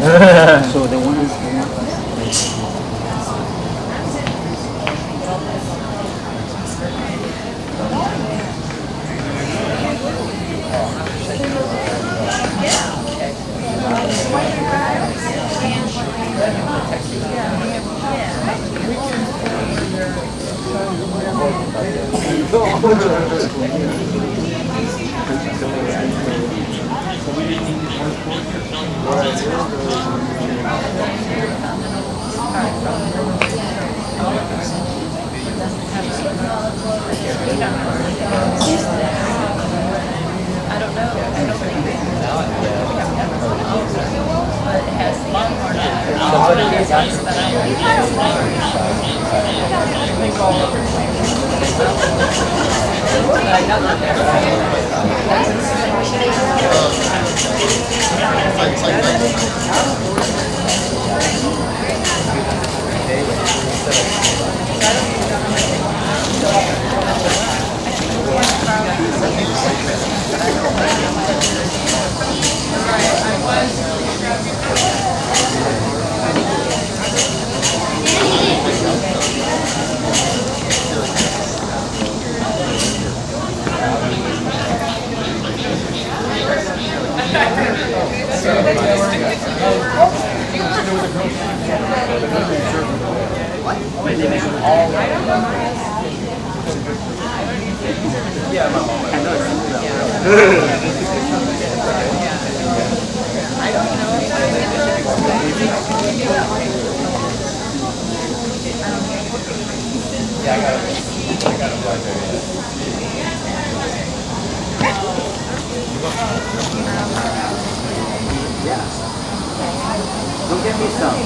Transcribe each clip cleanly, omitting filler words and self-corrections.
So the one is Go get me some.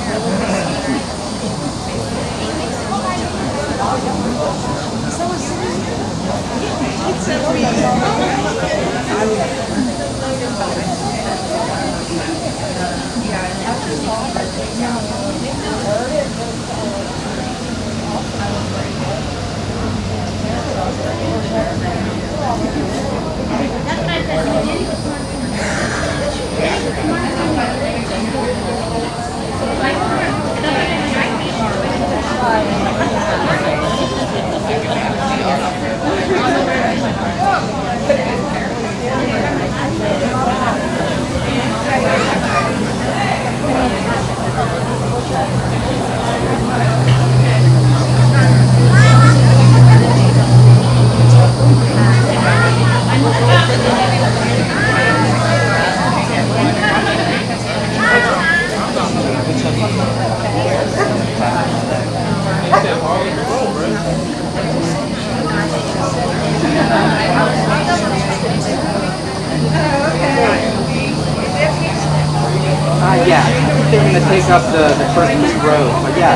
Yeah, they're going to take up the first two rows, but yeah.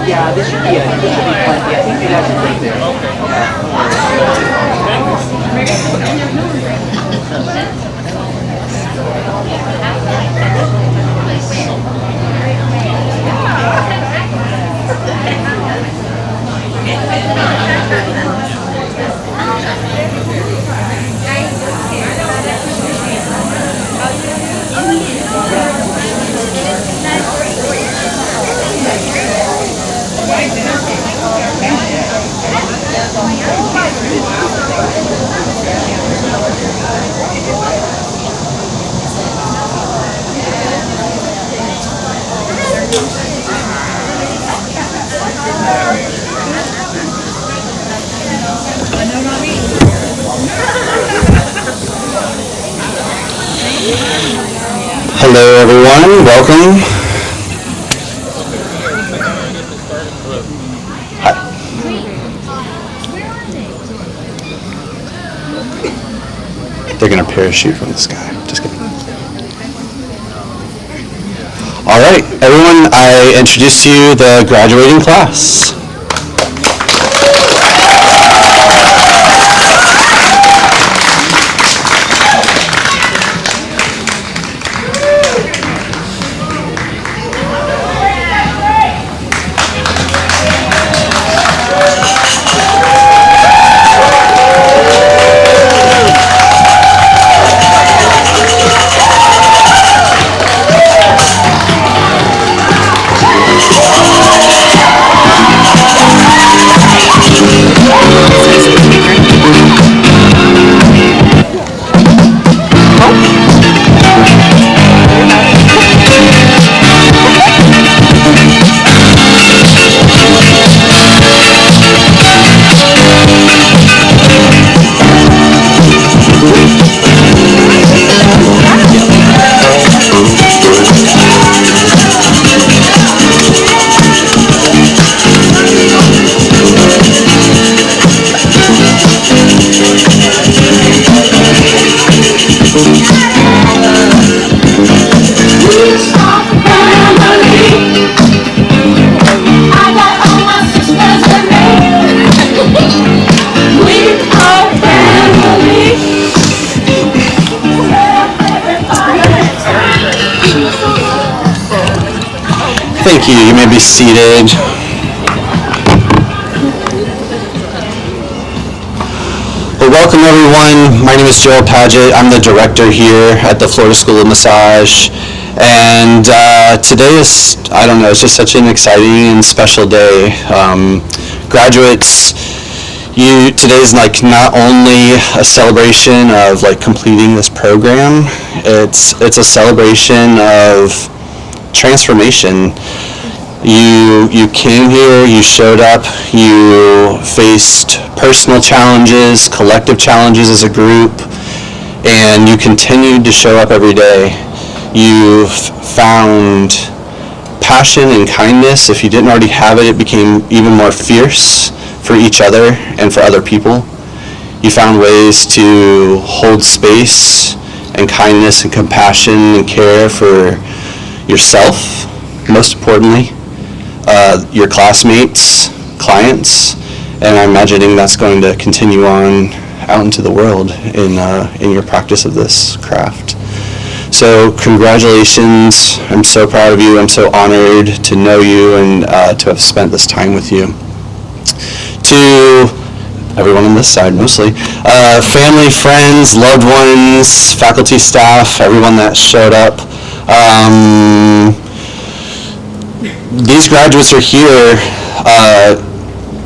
Yeah, this should be it. This should be plenty. I think it actually right there. Hello everyone, welcome. Hi. They're gonna parachute from the sky. Just kidding. All right, everyone, I introduce to you the graduating class. Thank you. You may be seated. Well, welcome everyone. My name is Joel Paget. I'm the director here at the Florida School of Massage. And today is, I don't know, it's just such an exciting and special day. Graduates, today is like not only a celebration of like completing this program, it's a celebration of transformation. You came here, you showed up, you faced personal challenges, collective challenges as a group, and you continued to show up every day. You've found passion and kindness. If you didn't already have it, it became even more fierce for each other and for other people. You found ways to hold space and kindness and compassion and care for yourself, most importantly, your classmates, clients, and I'm imagining that's going to continue on out into the world in your practice of this craft. So congratulations. I'm so proud of you. I'm so honored to know you and to have spent this time with you. To everyone on this side mostly, family, friends, loved ones, faculty, staff, everyone that showed up. These graduates are here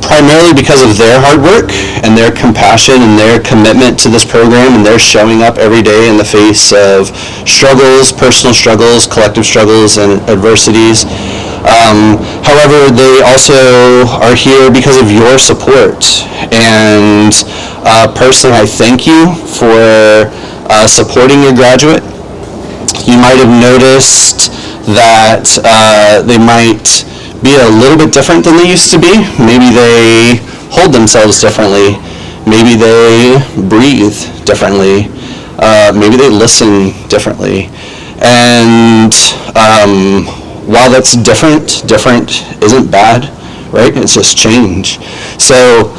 primarily because of their hard work and their compassion and their commitment to this program, and they're showing up every day in the face of struggles, personal struggles, collective struggles, and adversities. However, they also are here because of your support, and personally I thank you for supporting your graduate. You might have noticed that they might be a little bit different than they used to be. Maybe they hold themselves differently. Maybe they breathe differently. Maybe they listen differently. And while that's different isn't bad, right? It's just change. So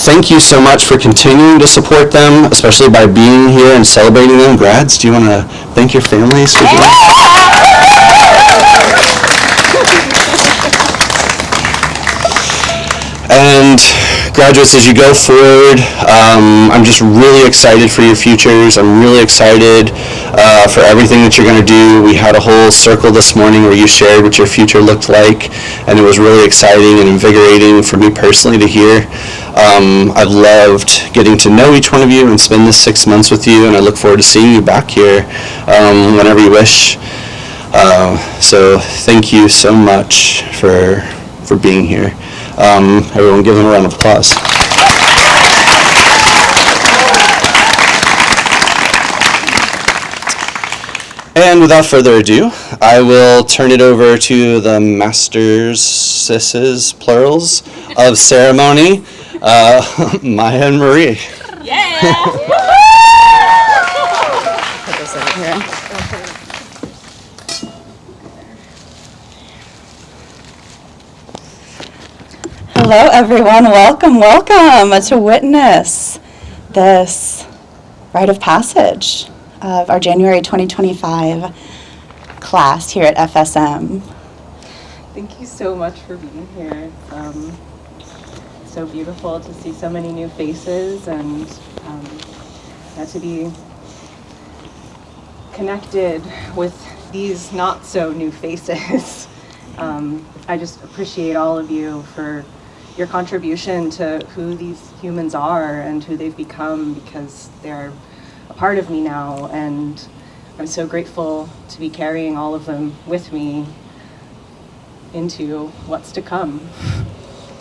thank you so much for continuing to support them, especially by being here and celebrating them. Grads, do you want to thank your families for doing that? And graduates, as you go forward, I'm just really excited for your futures. I'm really excited for everything that you're going to do. We had a whole circle this morning where you shared what your future looked like, and it was really exciting and invigorating for me personally to hear. I've loved getting to know each one of you and spend this 6 months with you, and I look forward to seeing you back here whenever you wish. So thank you so much for being here. Everyone give them a round of applause. And without further ado, I will turn it over to the masters, plurals, of ceremony, Maya and Marie. Yeah! Put this over here. Hello, everyone. Welcome to witness this rite of passage of our January 2025 class here at FSM. Thank you so much for being here. It's so beautiful to see so many new faces and to be connected with these not so new faces. I just appreciate all of you for your contribution to who these humans are and who they've become, because they're a part of me now, and I'm so grateful to be carrying all of them with me into what's to come.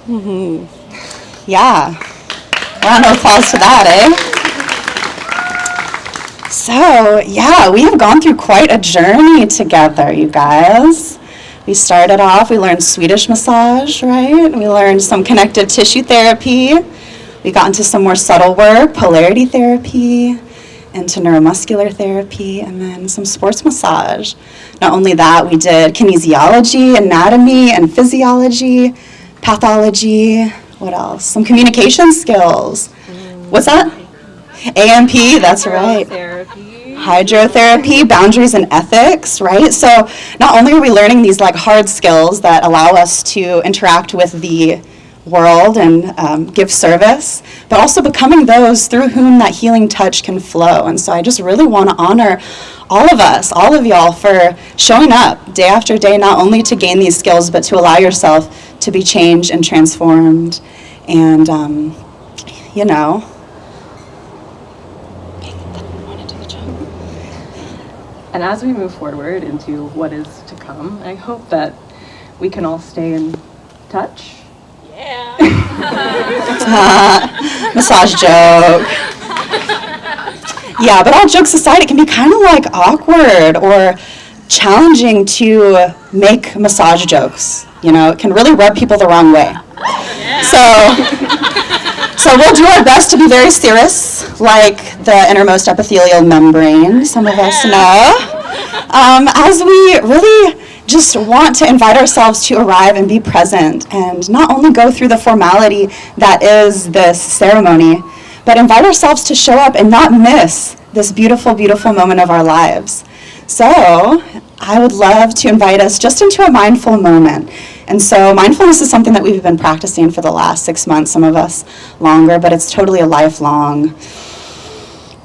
Mm-hmm. Yeah. Round of applause to that, eh? So, yeah, we have gone through quite a journey together, you guys. We started off, we learned Swedish massage, right? We learned some connective tissue therapy. We got into some more subtle work, polarity therapy, into neuromuscular therapy, and then some sports massage. Not only that, we did kinesiology, anatomy, and physiology, pathology, what else? Some communication skills. What's that? AMP, that's right. Therapy. hydrotherapy, boundaries and ethics, right? So not only are we learning these like hard skills that allow us to interact with the world and give service, but also becoming those through whom that healing touch can flow. And so I just really want to honor all of us, all of y'all, for showing up day after day, not only to gain these skills, but to allow yourself to be changed and transformed. And, you know, And as we move forward into what is to come, I hope that we can all stay in touch. massage joke. Yeah, but all jokes aside, it can be kind of like awkward or challenging to make massage jokes. You know, it can really rub people the wrong way. So we'll do our best to be very serious, like the innermost epithelial membrane, some of us know, as we really just want to invite ourselves to arrive and be present and not only go through the formality that is this ceremony, but invite ourselves to show up and not miss this beautiful, beautiful moment of our lives. So I would love to invite us just into a mindful moment. And so mindfulness is something that we've been practicing for the last 6 months, some of us longer, but it's totally a lifelong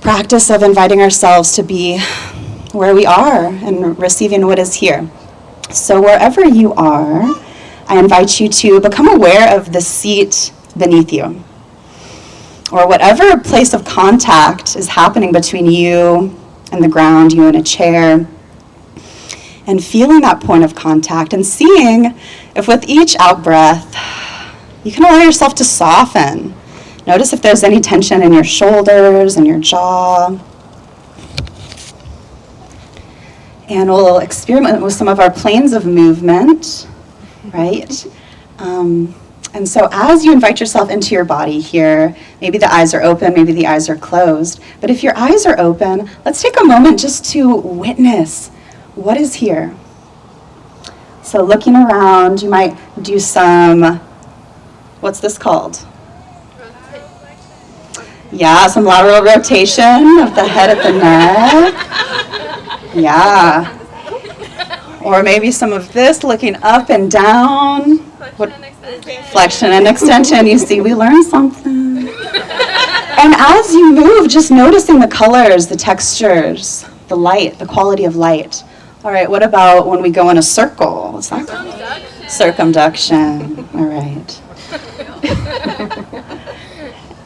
practice of inviting ourselves to be where we are and receiving what is here. So wherever you are, I invite you to become aware of the seat beneath you, or whatever place of contact is happening between you and the ground, you and a chair, and feeling that point of contact and seeing if with each out-breath, you can allow yourself to soften. Notice if there's any tension in your shoulders and your jaw. And we'll experiment with some of our planes of movement, right? And so as you invite yourself into your body here, maybe the eyes are open, maybe the eyes are closed. But if your eyes are open, let's take a moment just to witness what is here. So looking around, you might do some, what's this called? Yeah, some lateral rotation of the head at the neck. Yeah. Or maybe some of this, looking up and down. Flexion and extension. You see, we learned something. And as you move, just noticing the colors, the textures, the light, the quality of light. All right, what about when we go in a circle? What's that called? Circumduction. All right.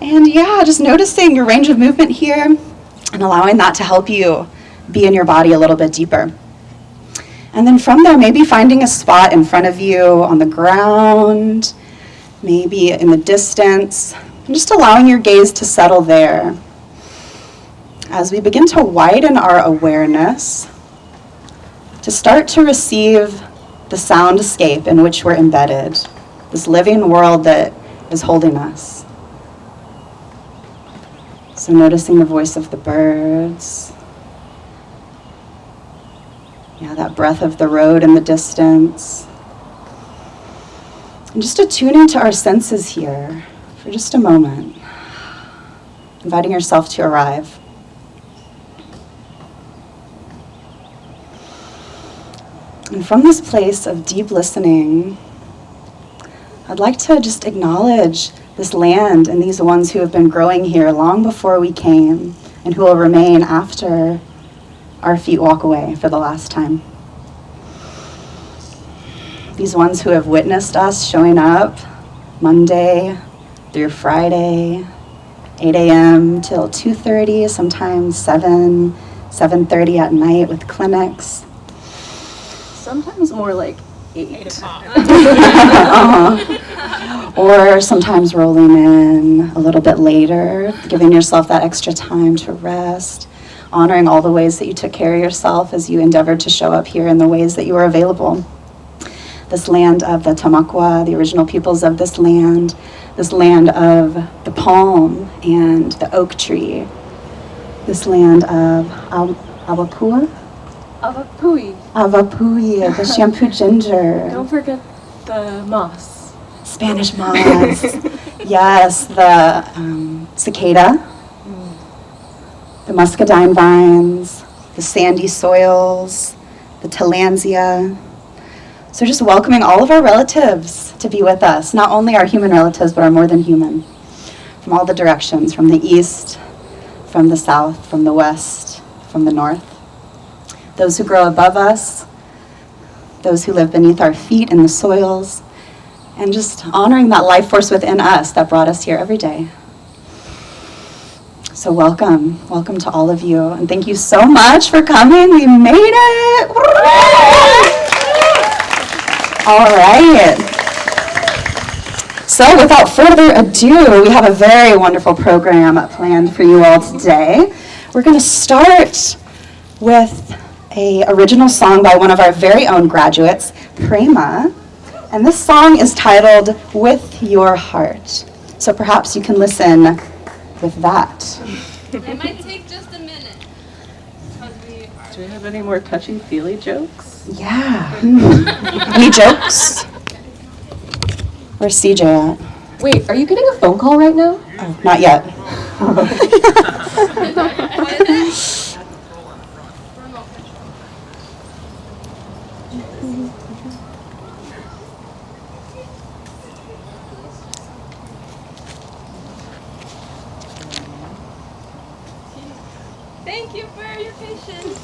And yeah, just noticing your range of movement here and allowing that to help you be in your body a little bit deeper. And then from there, maybe finding a spot in front of you on the ground, maybe in the distance, and just allowing your gaze to settle there. As we begin to widen our awareness, to start to receive the soundscape in which we're embedded, this living world that is holding us. So noticing the voice of the birds. Yeah, that breath of the road in the distance. And just attuning to our senses here for just a moment. Inviting yourself to arrive. And from this place of deep listening, I'd like to just acknowledge this land and these ones who have been growing here long before we came and who will remain after our feet walk away for the last time. These ones who have witnessed us showing up Monday through Friday, 8 a.m. till 2:30, sometimes 7:30 at night with clinics. Sometimes more like 8. Or sometimes rolling in a little bit later, giving yourself that extra time to rest, honoring all the ways that you took care of yourself as you endeavored to show up here in the ways that you were available. This land of the Tamaqua, the original peoples of this land of the palm and the oak tree, this land of Awapua? Avapui, the shampoo ginger. Don't forget the moss. Spanish moss. Yes, the cicada. the muscadine vines, the sandy soils, the tillandsia. So just welcoming all of our relatives to be with us, not only our human relatives, but our more than human, from all the directions, from the east, from the south, from the west, from the north. Those who grow above us, those who live beneath our feet in the soils, and just honoring that life force within us that brought us here every day. So welcome to all of you, and thank you so much for coming. We made it! All right. So without further ado, we have a very wonderful program planned for you all today. We're going to start with an original song by one of our very own graduates, Prema, and this song is titled With Your Heart. So perhaps you can listen with that. It might take just a minute. Do we have any more touchy-feely jokes? Yeah. Any jokes? Where's CJ at? Wait, are you getting a phone call right now? Oh, not yet. Thank you for your patience.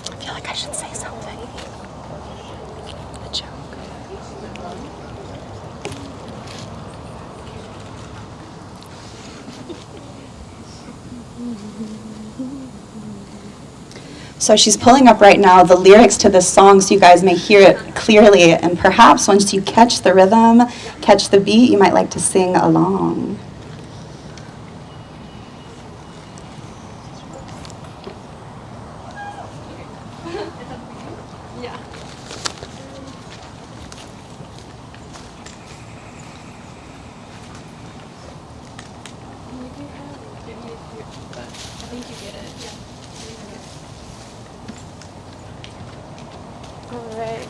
I feel like I should say something. A joke. So she's pulling up right now the lyrics to this song so you guys may hear it clearly, and perhaps once you catch the rhythm, catch the beat, you might like to sing along. Yeah. I think you get it. Yeah. All right.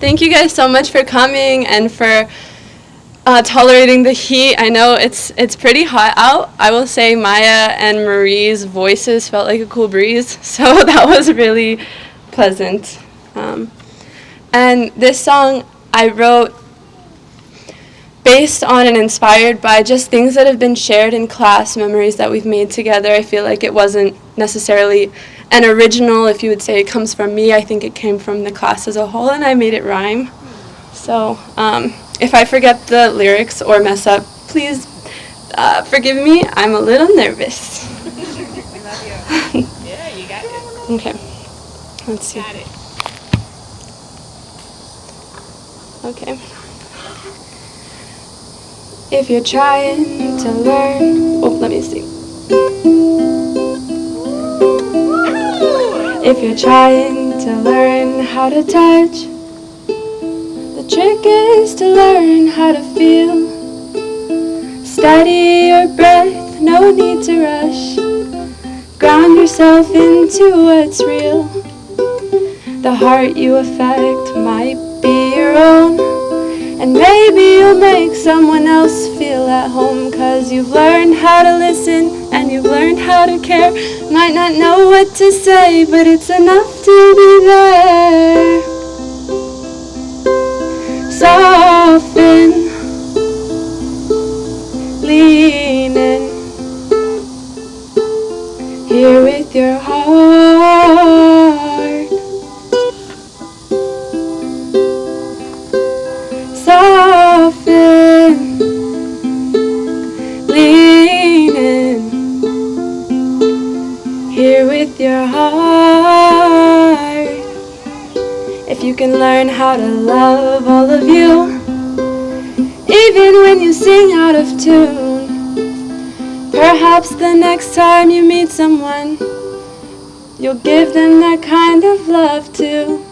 Thank you guys so much for coming and for tolerating the heat. I know it's pretty hot out. I will say Maya and Marie's voices felt like a cool breeze, so that was really pleasant. And this song I wrote based on and inspired by just things that have been shared in class, memories that we've made together. I feel like it wasn't necessarily an original, if you would say it comes from me. I think it came from the class as a whole, and I made it rhyme. So if I forget the lyrics or mess up, please forgive me. I'm a little nervous. We love you. Yeah, you got it. Okay, let's see. Got it. Okay. If you're trying to learn, let me see. If you're trying to learn how to touch, the trick is to learn how to feel. Steady your breath, no need to rush. Ground yourself into what's real. The heart you affect might be your own, and maybe you'll make someone else feel at home, 'cause you've learned how to listen and you've learned how to care. Might not know what to say, but it's enough to be there. Soften, lean in, here with your heart. Soften, lean in, here with your heart. If you can learn how to love all of you, even when you sing out of tune, perhaps the next time you meet someone, you'll give them that kind of love too.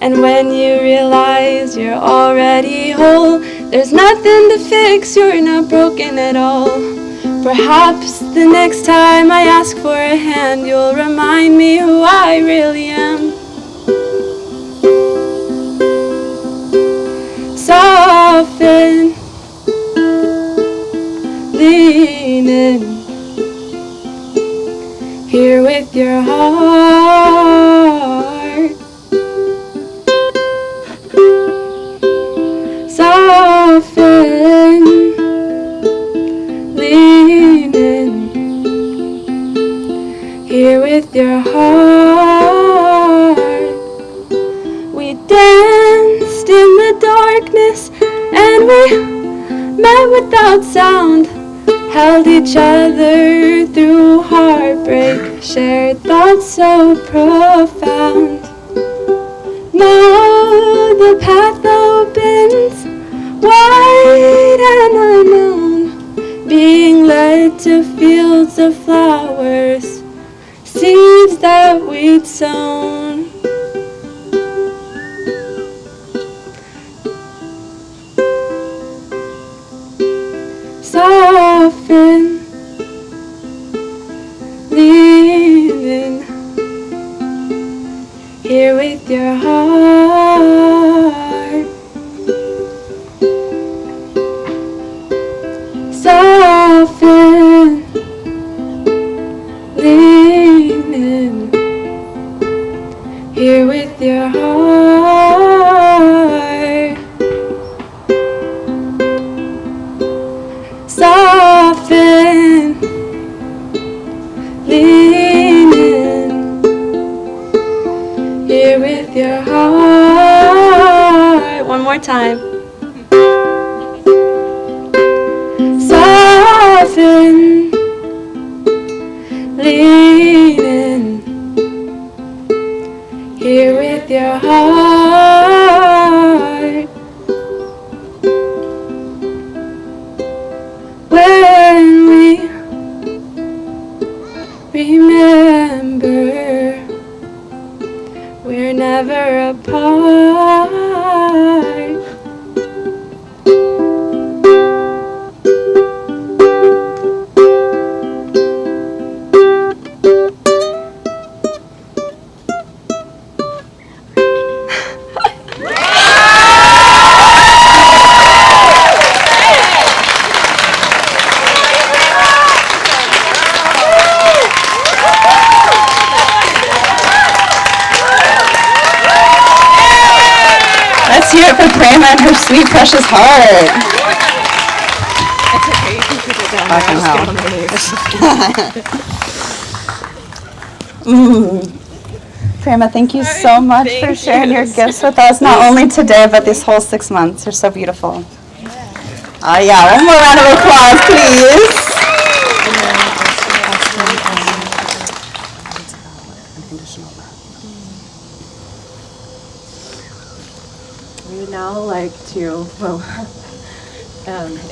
And when you realize you're already whole, there's nothing to fix, you're not broken at all. Perhaps the next time I ask for a hand, you'll remind me who I really am. Soften, lean in, here with your heart. Soften, lean in, here with your heart. We danced in the darkness and we met without sound, held each other through heartbreak, shared thoughts so profound. Now the path opens wide and unknown, being led to fields of flowers, seeds that we'd sown. Soften, lean in, here with your heart. Soften, lean in, here with your heart. Soften, lean in, here with your heart. One more time. Soften, lean in, here with your heart. When we remember we're never apart. Let's hear it for Prema and her sweet, precious heart. Prema, thank you so much for sharing your gifts with us, not only today, but these whole 6 months. You're so beautiful. Yeah, one more round of applause, please. We would now like to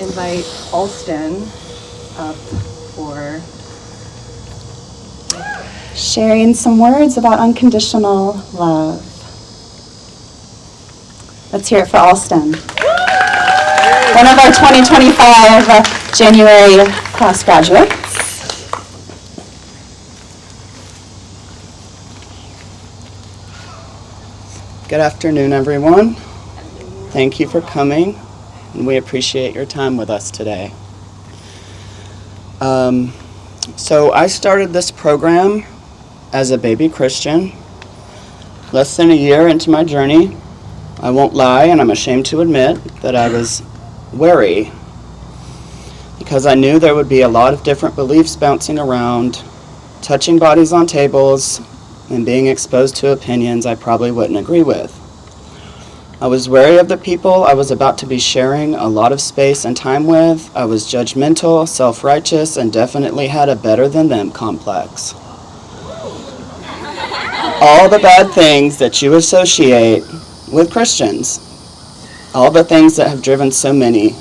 invite Alston up for Sharing some words about unconditional love. Let's hear it for Alston. One of our 2025 January class graduates. Good afternoon, everyone. Thank you for coming, and we appreciate your time with us today. So I started this program as a baby Christian. Less than a year into my journey, I won't lie, and I'm ashamed to admit that I was wary, because I knew there would be a lot of different beliefs bouncing around, touching bodies on tables, and being exposed to opinions I probably wouldn't agree with. I was wary of the people I was about to be sharing a lot of space and time with. I was judgmental, self-righteous, and definitely had a better-than-them complex. All the bad things that you associate with Christians. All the things that have driven so many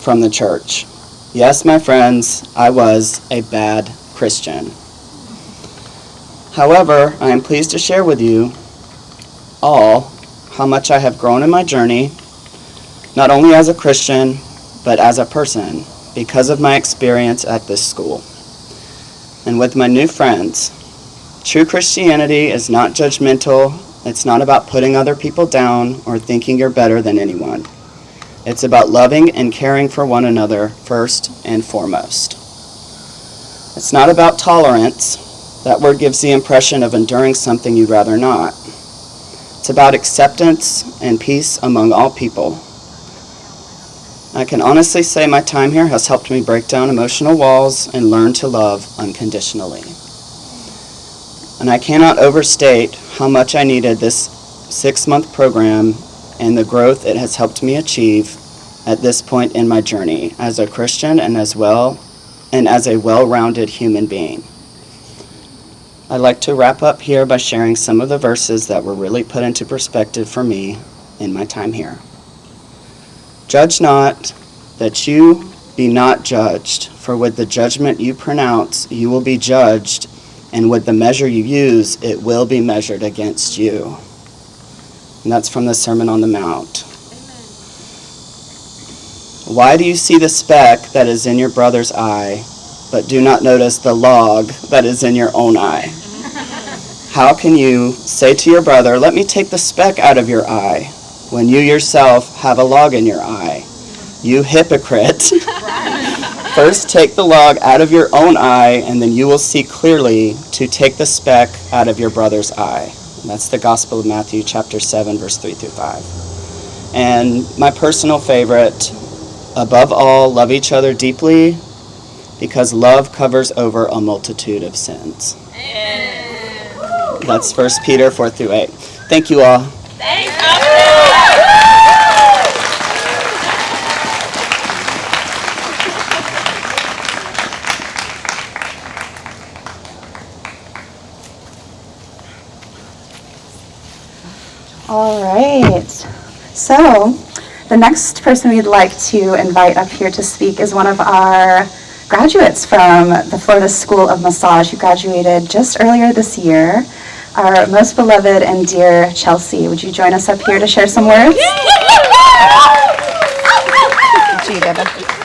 from the church. Yes, my friends, I was a bad Christian. However, I am pleased to share with you all how much I have grown in my journey, not only as a Christian, but as a person. because of my experience at this school. And with my new friends, true Christianity is not judgmental. It's not about putting other people down or thinking you're better than anyone. It's about loving and caring for one another first and foremost. It's not about tolerance. That word gives the impression of enduring something you'd rather not. It's about acceptance and peace among all people. I can honestly say my time here has helped me break down emotional walls and learn to love unconditionally. And I cannot overstate how much I needed this 6-month program and the growth it has helped me achieve at this point in my journey as a Christian and as a well-rounded human being. I'd like to wrap up here by sharing some of the verses that were really put into perspective for me in my time here. Judge not, that you be not judged, for with the judgment you pronounce, you will be judged, and with the measure you use, it will be measured against you. And that's from the Sermon on the Mount. Why do you see the speck that is in your brother's eye, but do not notice the log that is in your own eye? How can you say to your brother, let me take the speck out of your eye, when you yourself have a log in your eye? You hypocrite. First take the log out of your own eye, and then you will see clearly to take the speck out of your brother's eye. And that's the Gospel of Matthew, chapter 7, verse 3 through 5. And my personal favorite, above all, love each other deeply, because love covers over a multitude of sins. That's 1 Peter 4 through 8. Thank you all. All right. So the next person we'd like to invite up here to speak is one of our graduates from the Florida School of Massage, who graduated just earlier this year. Our most beloved and dear Chelsea. Would you join us up here to share some words? Gee, Deba.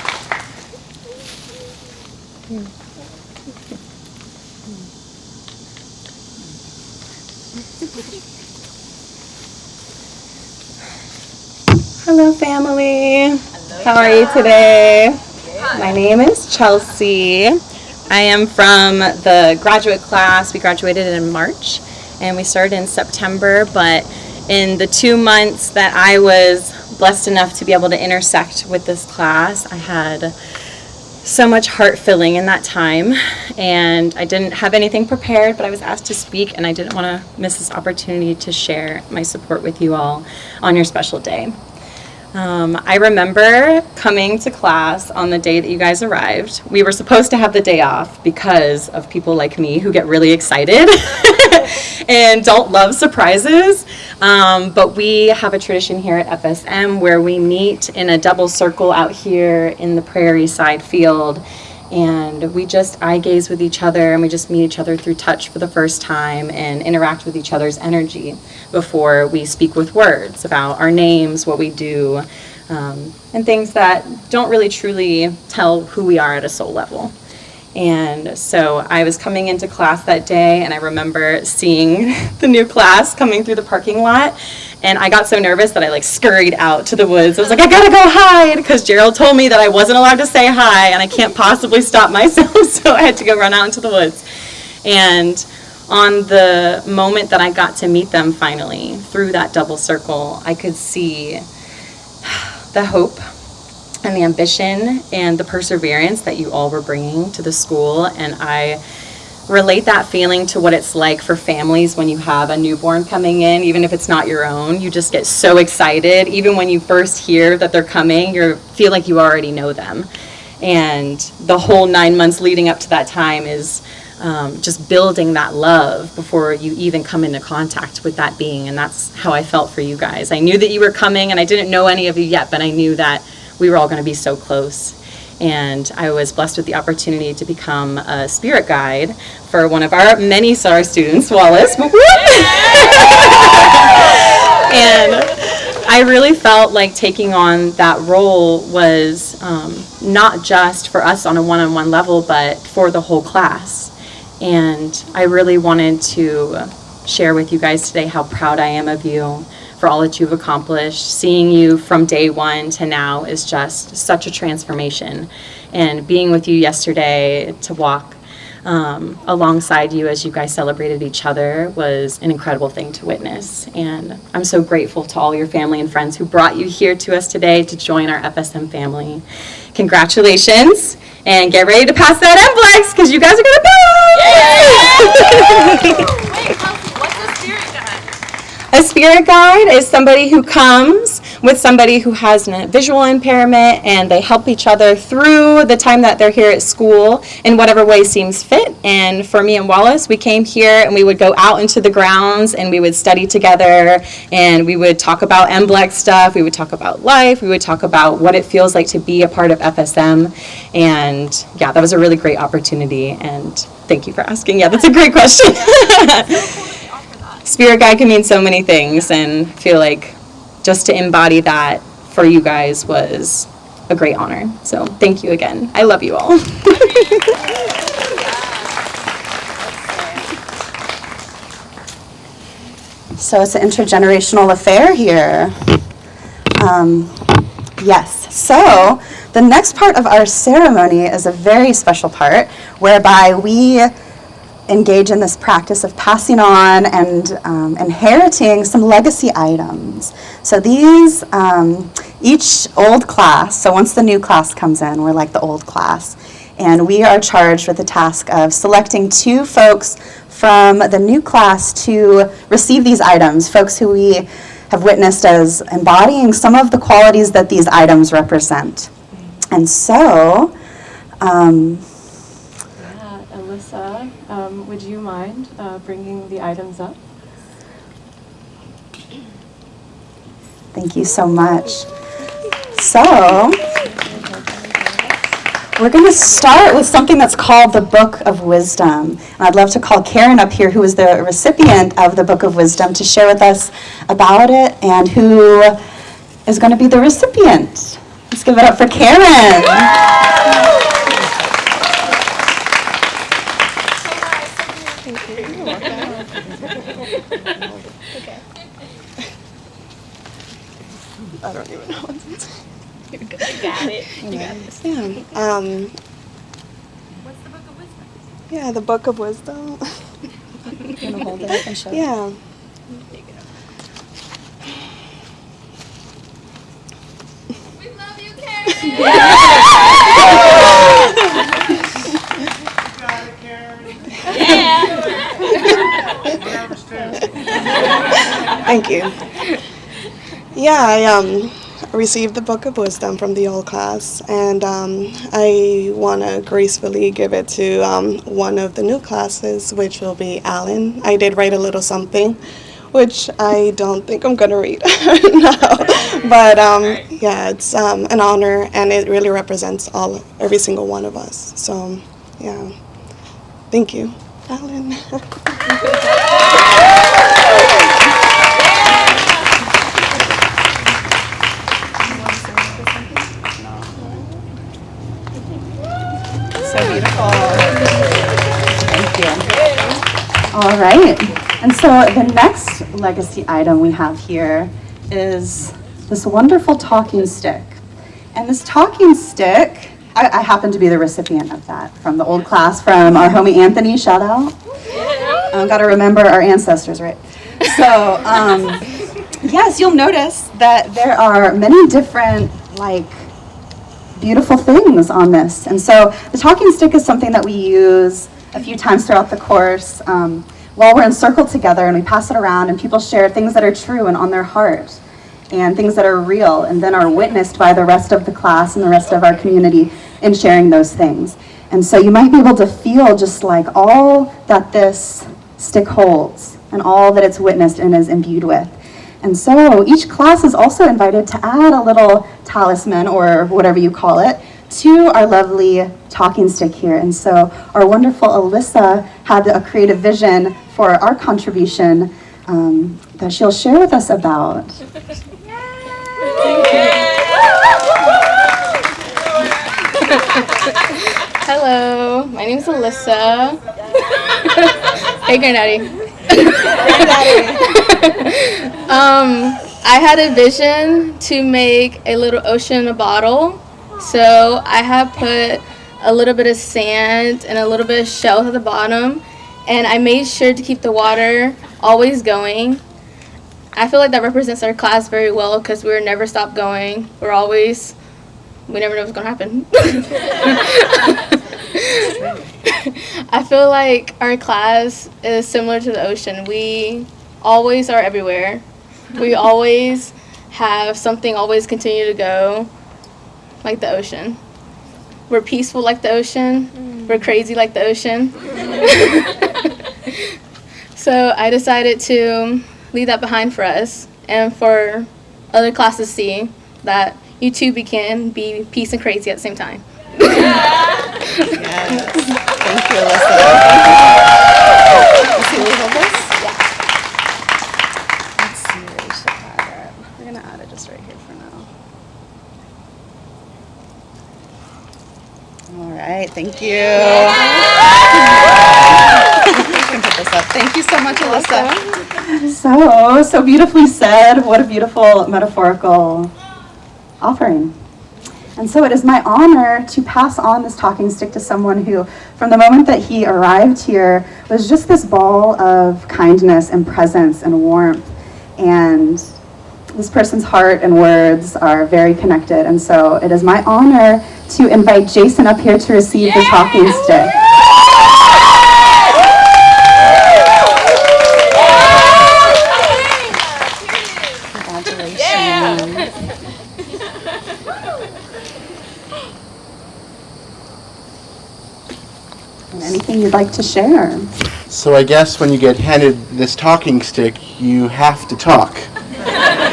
Hello, family. How are you today? My name is Chelsea. I am from the graduate class. We graduated in March, and we started in September, but in the 2 months that I was blessed enough to be able to intersect with this class, I had so much heart filling in that time, and I didn't have anything prepared, but I was asked to speak, and I didn't want to miss this opportunity to share my support with you all on your special day. I remember coming to class on the day that you guys arrived. We were supposed to have the day off because of people like me who get really excited and don't love surprises. But we have a tradition here at FSM where we meet in a double circle out here in the Prairie Side field. And we just eye gaze with each other, and we just meet each other through touch for the first time and interact with each other's energy before we speak with words about our names, what we do, and things that don't really truly tell who we are at a soul level. And so I was coming into class that day, and I remember seeing the new class coming through the parking lot, and I got so nervous that I scurried out to the woods. I was like, I gotta go hide, because Gerald told me that I wasn't allowed to say hi, and I can't possibly stop myself, so I had to go run out into the woods. And on the moment that I got to meet them finally, through that double circle, I could see the hope and the ambition and the perseverance that you all were bringing to the school. And I relate that feeling to what it's like for families when you have a newborn coming in, even if it's not your own. You just get so excited. Even when you first hear that they're coming, you feel like you already know them. And the whole 9 months leading up to that time is just building that love before you even come into contact with that being. And that's how I felt for you guys. I knew that you were coming, and I didn't know any of you yet, but I knew that we were all going to be so close. And I was blessed with the opportunity to become a spirit guide for one of our many SAR students, Wallace. And I really felt like taking on that role was not just for us on a one-on-one level, but for the whole class. And I really wanted to share with you guys today how proud I am of you for all that you've accomplished. Seeing you from day one to now is just such a transformation. And being with you yesterday to walk alongside you as you guys celebrated each other was an incredible thing to witness. And I'm so grateful to all your family and friends who brought you here to us today to join our FSM family. Congratulations, and get ready to pass that NBLEX because you guys are going to pass! What's a spirit guide? A spirit guide is somebody who comes with somebody who has a visual impairment, and they help each other through the time that they're here at school in whatever way seems fit. And for me and Wallace, we came here and we would go out into the grounds and we would study together, and we would talk about NBLEX stuff, we would talk about life, we would talk about what it feels like to be a part of FSM. And yeah, that was a really great opportunity, and thank you for asking. Yeah, that's a great question. Spirit guide can mean so many things, and I feel like just to embody that for you guys was a great honor. So thank you again. I love you all. So it's an intergenerational affair here. Yes, so the next part of our ceremony is a very special part whereby we engage in this practice of passing on and inheriting some legacy items. So these, each old class, so once the new class comes in, we're like the old class, and we are charged with the task of selecting 2 folks from the new class to receive these items, folks who we have witnessed as embodying some of the qualities that these items represent. And so, Alyssa, would you mind bringing the items up? thank you so much. So, we're going to start with something that's called the Book of Wisdom. And I'd love to call Karen up here, who is the recipient of the Book of Wisdom, to share with us about it and who is going to be the recipient. Let's give it up for Karen. I don't even know what to say. You got it. You got this. Yeah. What's the Book of Wisdom? Yeah, the Book of Wisdom. You want to hold it up and show it? Yeah. We love you, Karen. Thank you. Yeah, I received the Book of Wisdom from the old class, and I want to gracefully give it to one of the new classes, which will be Alan. I did write a little something, which I don't think I'm going to read now. But yeah, it's an honor, and it really represents every single one of us. So, yeah. Thank you, Alan. So beautiful. Thank you. All right. And so the next legacy item we have here is this wonderful talking stick. And this talking stick, I happen to be the recipient of that from the old class from our homie Anthony. Shout out. Got to remember our ancestors, right? So, yes, you'll notice that there are many different, beautiful things on this. And so the talking stick is something that we use a few times throughout the course while we're in circle together, and we pass it around and people share things that are true and on their heart and things that are real and then are witnessed by the rest of the class and the rest of our community in sharing those things. And so you might be able to feel just like all that this stick holds and all that it's witnessed and is imbued with. And so each class is also invited to add a little talisman, or whatever you call it, to our lovely talking stick here. And so our wonderful Alyssa had a creative vision for our contribution that she'll share with us about. Hello, my name is Alyssa. Hey, Granddaddy. I had a vision to make a little ocean in a bottle, so I have put a little bit of sand and a little bit of shells at the bottom, and I made sure to keep the water always going. I feel like that represents our class very well because we never stop going. We never know what's going to happen. I feel like our class is similar to the ocean. We always are everywhere. We always have something always continue to go, like the ocean. We're peaceful like the ocean. We're crazy like the ocean. So I decided to leave that behind for us and for other classes to see that you too can be peace and crazy at the same time. Yes. Thank you, Alyssa. Let's see, will you hold this? Yeah. Let's see where we should add it. We're going to add it just right here for now. All right, thank you. You can put this up. Thank you so much, Alyssa. So beautifully said. What a beautiful metaphorical offering. And so it is my honor to pass on this talking stick to someone who, from the moment that he arrived here, was just this ball of kindness and presence and warmth. And this person's heart and words are very connected. And so it is my honor to invite Jason up here to receive the talking stick. Congratulations. And anything you'd like to share? So I guess when you get handed this talking stick, you have to talk.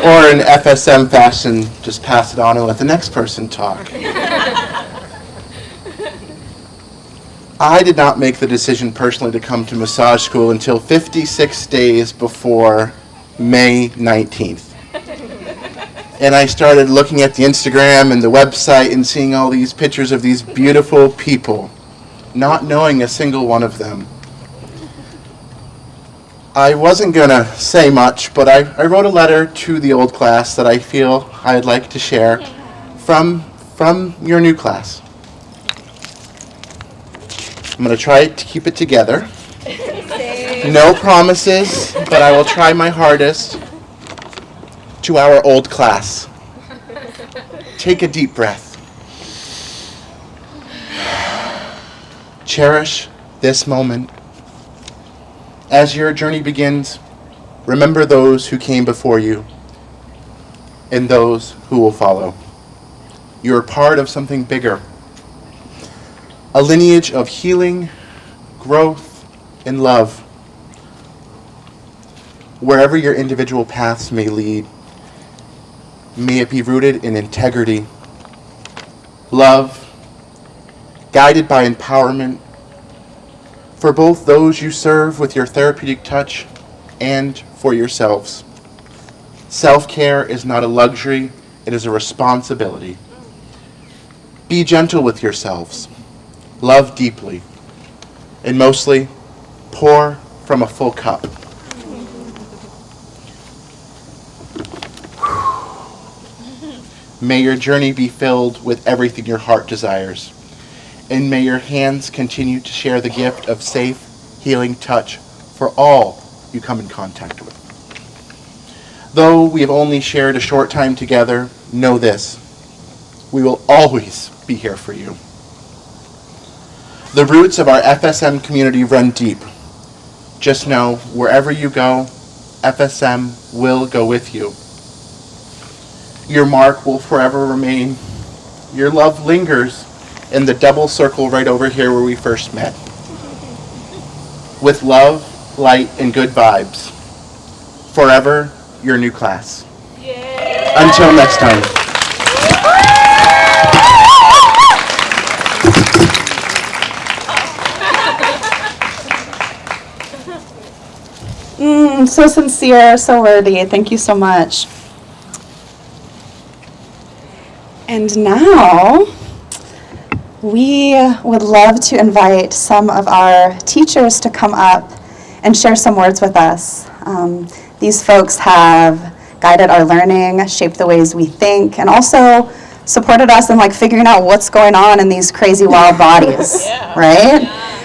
Or in FSM fashion, just pass it on and let the next person talk. I did not make the decision personally to come to massage school until 56 days before May 19th. And I started looking at the Instagram and the website and seeing all these pictures of these beautiful people, not knowing a single one of them. I wasn't going to say much, but I wrote a letter to the old class that I feel I'd like to share from your new class. I'm going to try to keep it together. No promises, but I will try my hardest. To our old class. Take a deep breath. Cherish this moment. As your journey begins, remember those who came before you and those who will follow. You are part of something bigger. A lineage of healing, growth, and love. Wherever your individual paths may lead, may it be rooted in integrity, love, guided by empowerment for both those you serve with your therapeutic touch and for yourselves. Self-care is not a luxury, it is a responsibility. Be gentle with yourselves, love deeply, and mostly, pour from a full cup. May your journey be filled with everything your heart desires. And may your hands continue to share the gift of safe, healing touch for all you come in contact with. Though we have only shared a short time together, know this: we will always be here for you. The roots of our FSM community run deep. Just know, wherever you go, FSM will go with you. Your mark will forever remain. Your love lingers in the double circle right over here where we first met. With love, light, and good vibes. Forever, your new class. Yeah. Until next time. So sincere, so worthy. Thank you so much. And now, we would love to invite some of our teachers to come up and share some words with us. These folks have guided our learning, shaped the ways we think, and also supported us in like figuring out what's going on in these crazy wild bodies, right?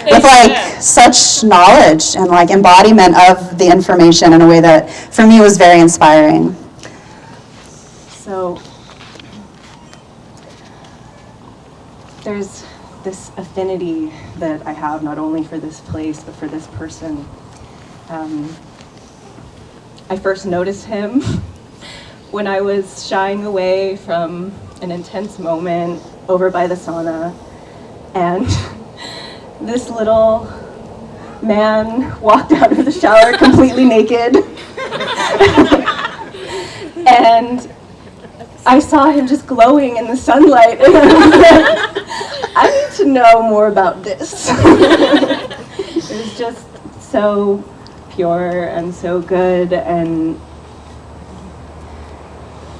With like such knowledge and like embodiment of the information in a way that for me was very inspiring. So there's this affinity that I have not only for this place but for this person. I first noticed him when I was shying away from an intense moment over by the sauna, and this little man walked out of the shower completely naked. And I saw him just glowing in the sunlight, and I was like, I need to know more about this. It was just so pure and so good. And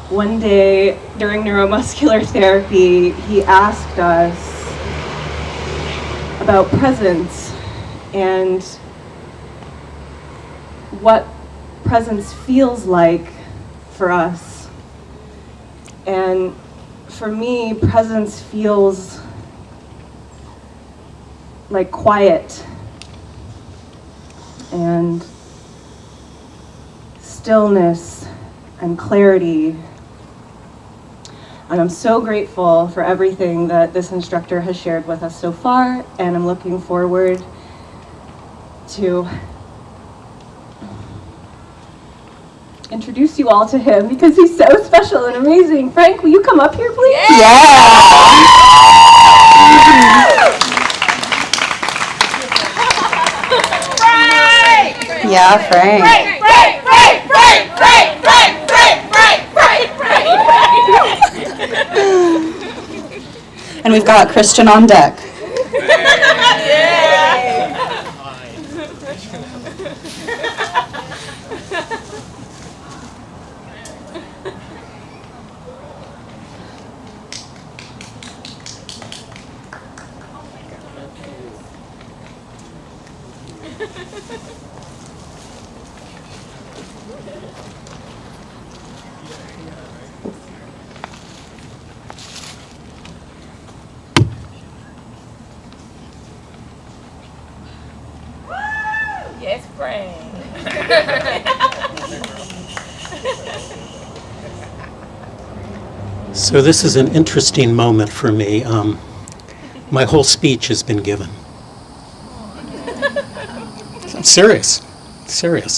one day during neuromuscular therapy, he asked us about presence and what presence feels like for us. And for me, presence feels like quiet and stillness and clarity. And I'm so grateful for everything that this instructor has shared with us so far, and I'm looking forward to introduce you all to him because he's so special and amazing. Frank, will you come up here, please? Yeah, Frank. And we've got Christian on deck. Yes, Frank. So this is an interesting moment for me. My whole speech has been given. I'm serious.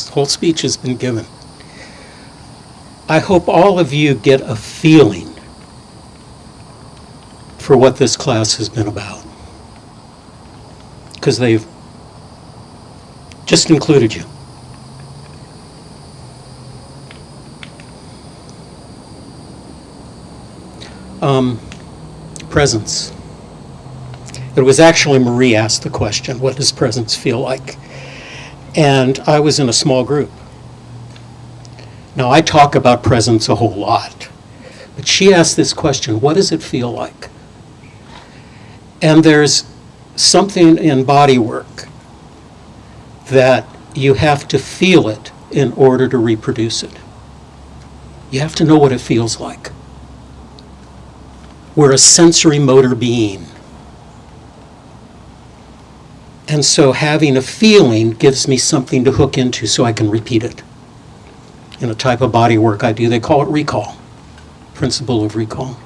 Whole speech has been given. I hope all of you get a feeling for what this class has been about, because they've just included you. Presence. It was actually Marie asked the question, what does presence feel like? And I was in a small group. Now, I talk about presence a whole lot, but she asked this question, what does it feel like? And there's something in body work that you have to feel it in order to reproduce it. You have to know what it feels like. We're a sensory motor being. And so having a feeling gives me something to hook into so I can repeat it. In a type of body work I do, they call it recall, principle of recall.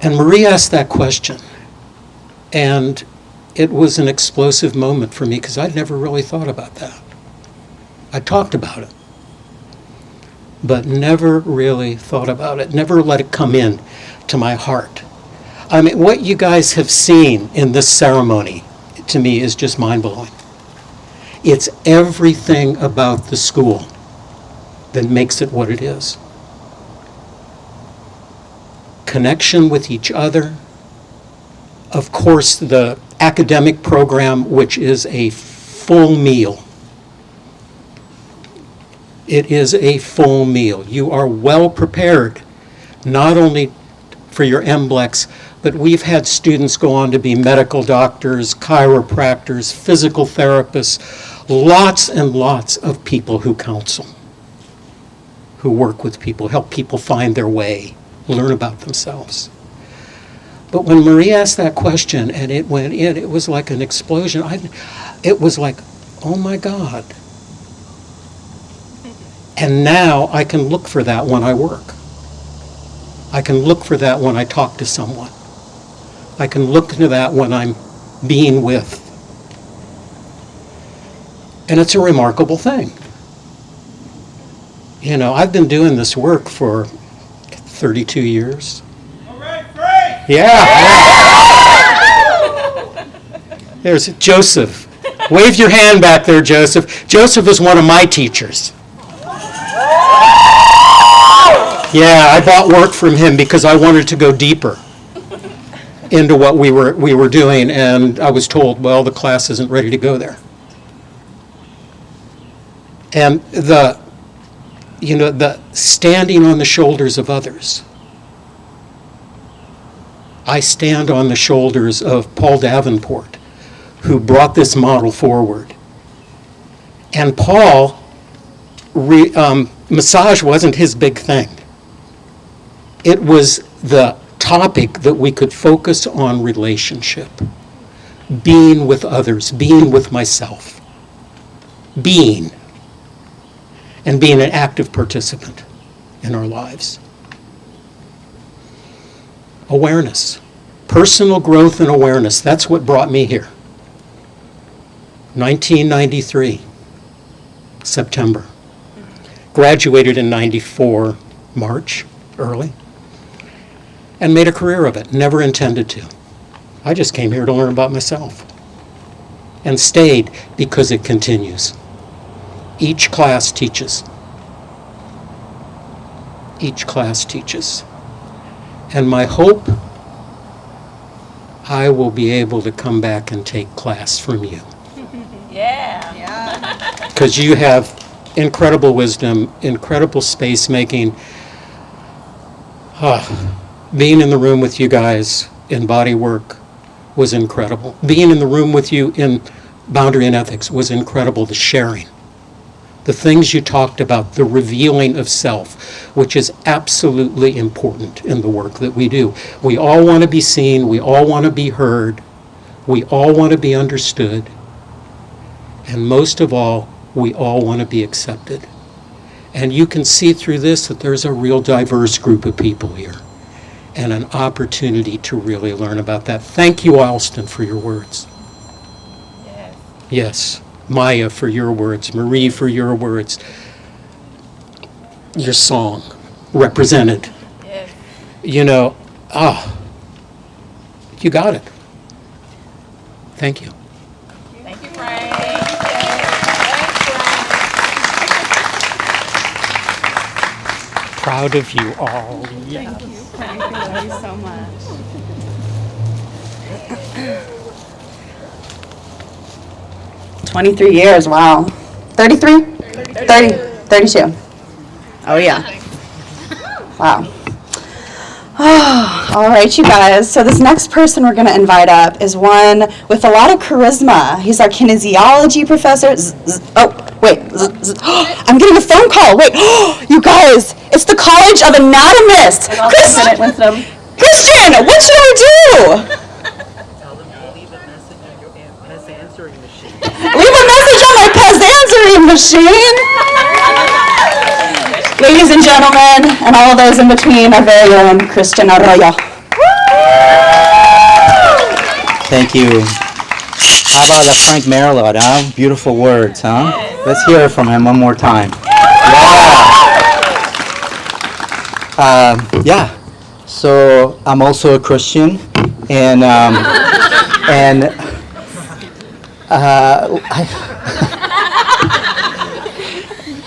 And Marie asked that question, and it was an explosive moment for me because I'd never really thought about that. I talked about it, but never really thought about it, never let it come in to my heart. I mean, what you guys have seen in this ceremony, to me, is just mind-blowing. It's everything about the school that makes it what it is. Connection with each other. Of course, the academic program, which is a full meal. It is a full meal. You are well prepared not only for your MBLEX, but we've had students go on to be medical doctors, chiropractors, physical therapists, lots and lots of people who counsel, who work with people, help people find their way, learn about themselves. But when Marie asked that question and it went in, it was like an explosion. It was like, oh my God. And now I can look for that when I work. I can look for that when I talk to someone. I can look to that when I'm being with. And it's a remarkable thing. You know, I've been doing this work for 32 years. All right, great! Yeah. There's Joseph. Wave your hand back there, Joseph. Joseph is one of my teachers. Yeah, I bought work from him because I wanted to go deeper into what we were doing, and I was told, well, the class isn't ready to go there. And the standing on the shoulders of others. I stand on the shoulders of Paul Davenport, who brought this model forward. And Paul, massage wasn't his big thing. It was the topic that we could focus on relationship, being with others, being with myself, being, and being an active participant in our lives. Awareness, personal growth and awareness, that's what brought me here. 1993, September. Graduated in 94, March, early. And made a career of it. Never intended to. I just came here to learn about myself. And stayed because it continues. Each class teaches. Each class teaches. And my hope, I will be able to come back and take class from you. Yeah. Because you have incredible wisdom, incredible space making. Being in the room with you guys in body work was incredible. Being in the room with you in boundary and ethics was incredible. The sharing, the things you talked about, the revealing of self, which is absolutely important in the work that we do. We all want to be seen. We all want to be heard. We all want to be understood. And most of all, we all want to be accepted. And you can see through this that there's a real diverse group of people here and an opportunity to really learn about that. Thank you, Alston, for your words. Yes. Maya, for your words. Marie, for your words. Your song represented. You know, you got it. Thank you. Thank you, Frank. Proud of you all. Yeah. Thank you, Frank. I love you so much. 23 years, wow. 33? 32. Oh, yeah. Wow. Oh, all right, you guys. So this next person we're going to invite up is one with a lot of charisma. He's our kinesiology professor. Wait. I'm getting a phone call. Wait, you guys, it's the College of Anatomists. Christian, what should I do? Tell them to leave a message on your PES answering machine. Leave a message on my PES answering machine. Ladies and gentlemen, and all of those in between, our very own Christian Arroyo. Thank you. How about the Frank Marilot, huh? Beautiful words, huh? Let's hear it from him one more time. Yeah. So I'm also a Christian, and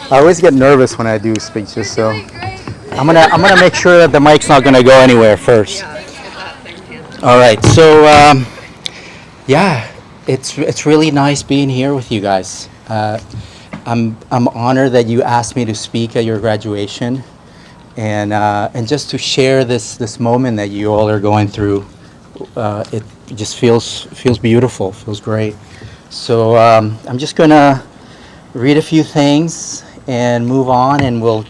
I always get nervous when I do speeches, so I'm gonna make sure that the mic's not gonna go anywhere first. All right, so yeah, it's really nice being here with you guys. I'm honored that you asked me to speak at your graduation. and just to share this moment that you all are going through. It just feels beautiful, feels great. So I'm just gonna read a few things and move on, and we'll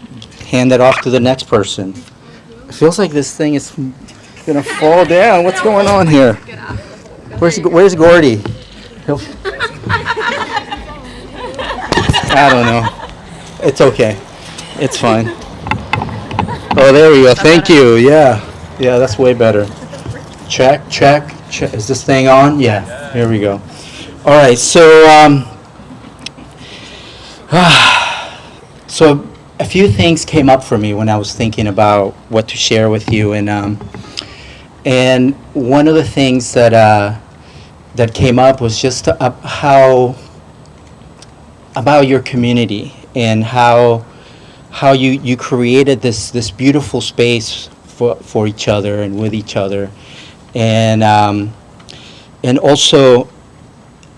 hand it off to the next person. It feels like this thing is gonna fall down. What's going on here? Where's Gordy? I don't know. It's okay. It's fine. Oh, there we go. Thank you. Yeah, that's way better. Check. Is this thing on? Yeah. Here we go. All right. So a few things came up for me when I was thinking about what to share with you, and one of the things that came up was just how about your community and how you created this beautiful space for each other and with each other, and also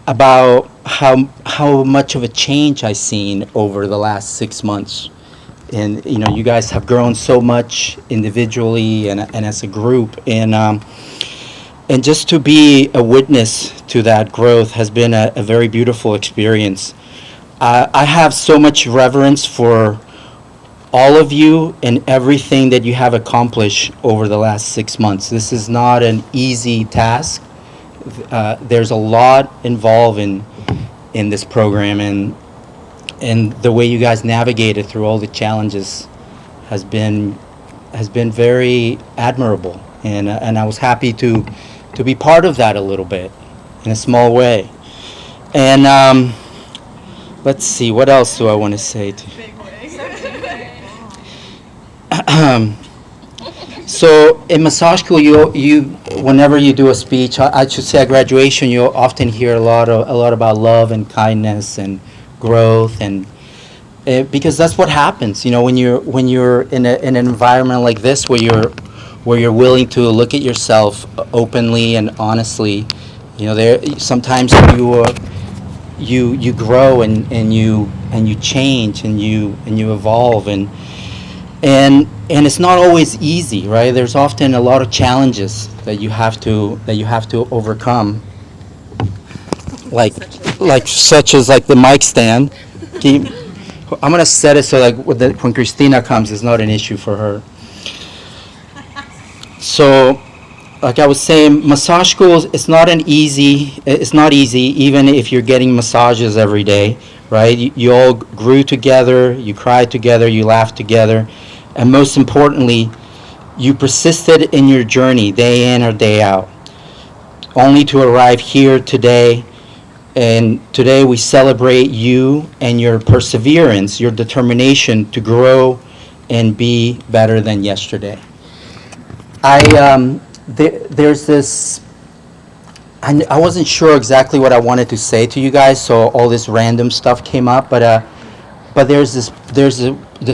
about how much of a change I've seen over the last 6 months. And you guys have grown so much individually and as a group, and just to be a witness to that growth has been a very beautiful experience. I have so much reverence for all of you and everything that you have accomplished over the last 6 months. This is not an easy task. There's a lot involved in this program, and the way you guys navigated through all the challenges has been very admirable, and I was happy to be part of that a little bit in a small way. And let's see, what else do I want to say to you? So in Massage School, you whenever you do a speech, I should say at graduation, you'll often hear a lot about love and kindness and growth, and because that's what happens, when you're in an environment like this where you're willing to look at yourself openly and honestly. There sometimes you grow and you change and you evolve, and it's not always easy, right? There's often a lot of challenges that you have to overcome, like such as the mic stand. I'm gonna set it so when Christina comes, it's not an issue for her. So, like I was saying, massage schools, it's not easy, even if you're getting massages every day, right? You all grew together, you cried together, you laughed together, and most importantly, you persisted in your journey day in or day out, only to arrive here today. And today we celebrate you and your perseverance, your determination to grow and be better than yesterday. There's this, I wasn't sure exactly what I wanted to say to you guys, so all this random stuff came up, but there's this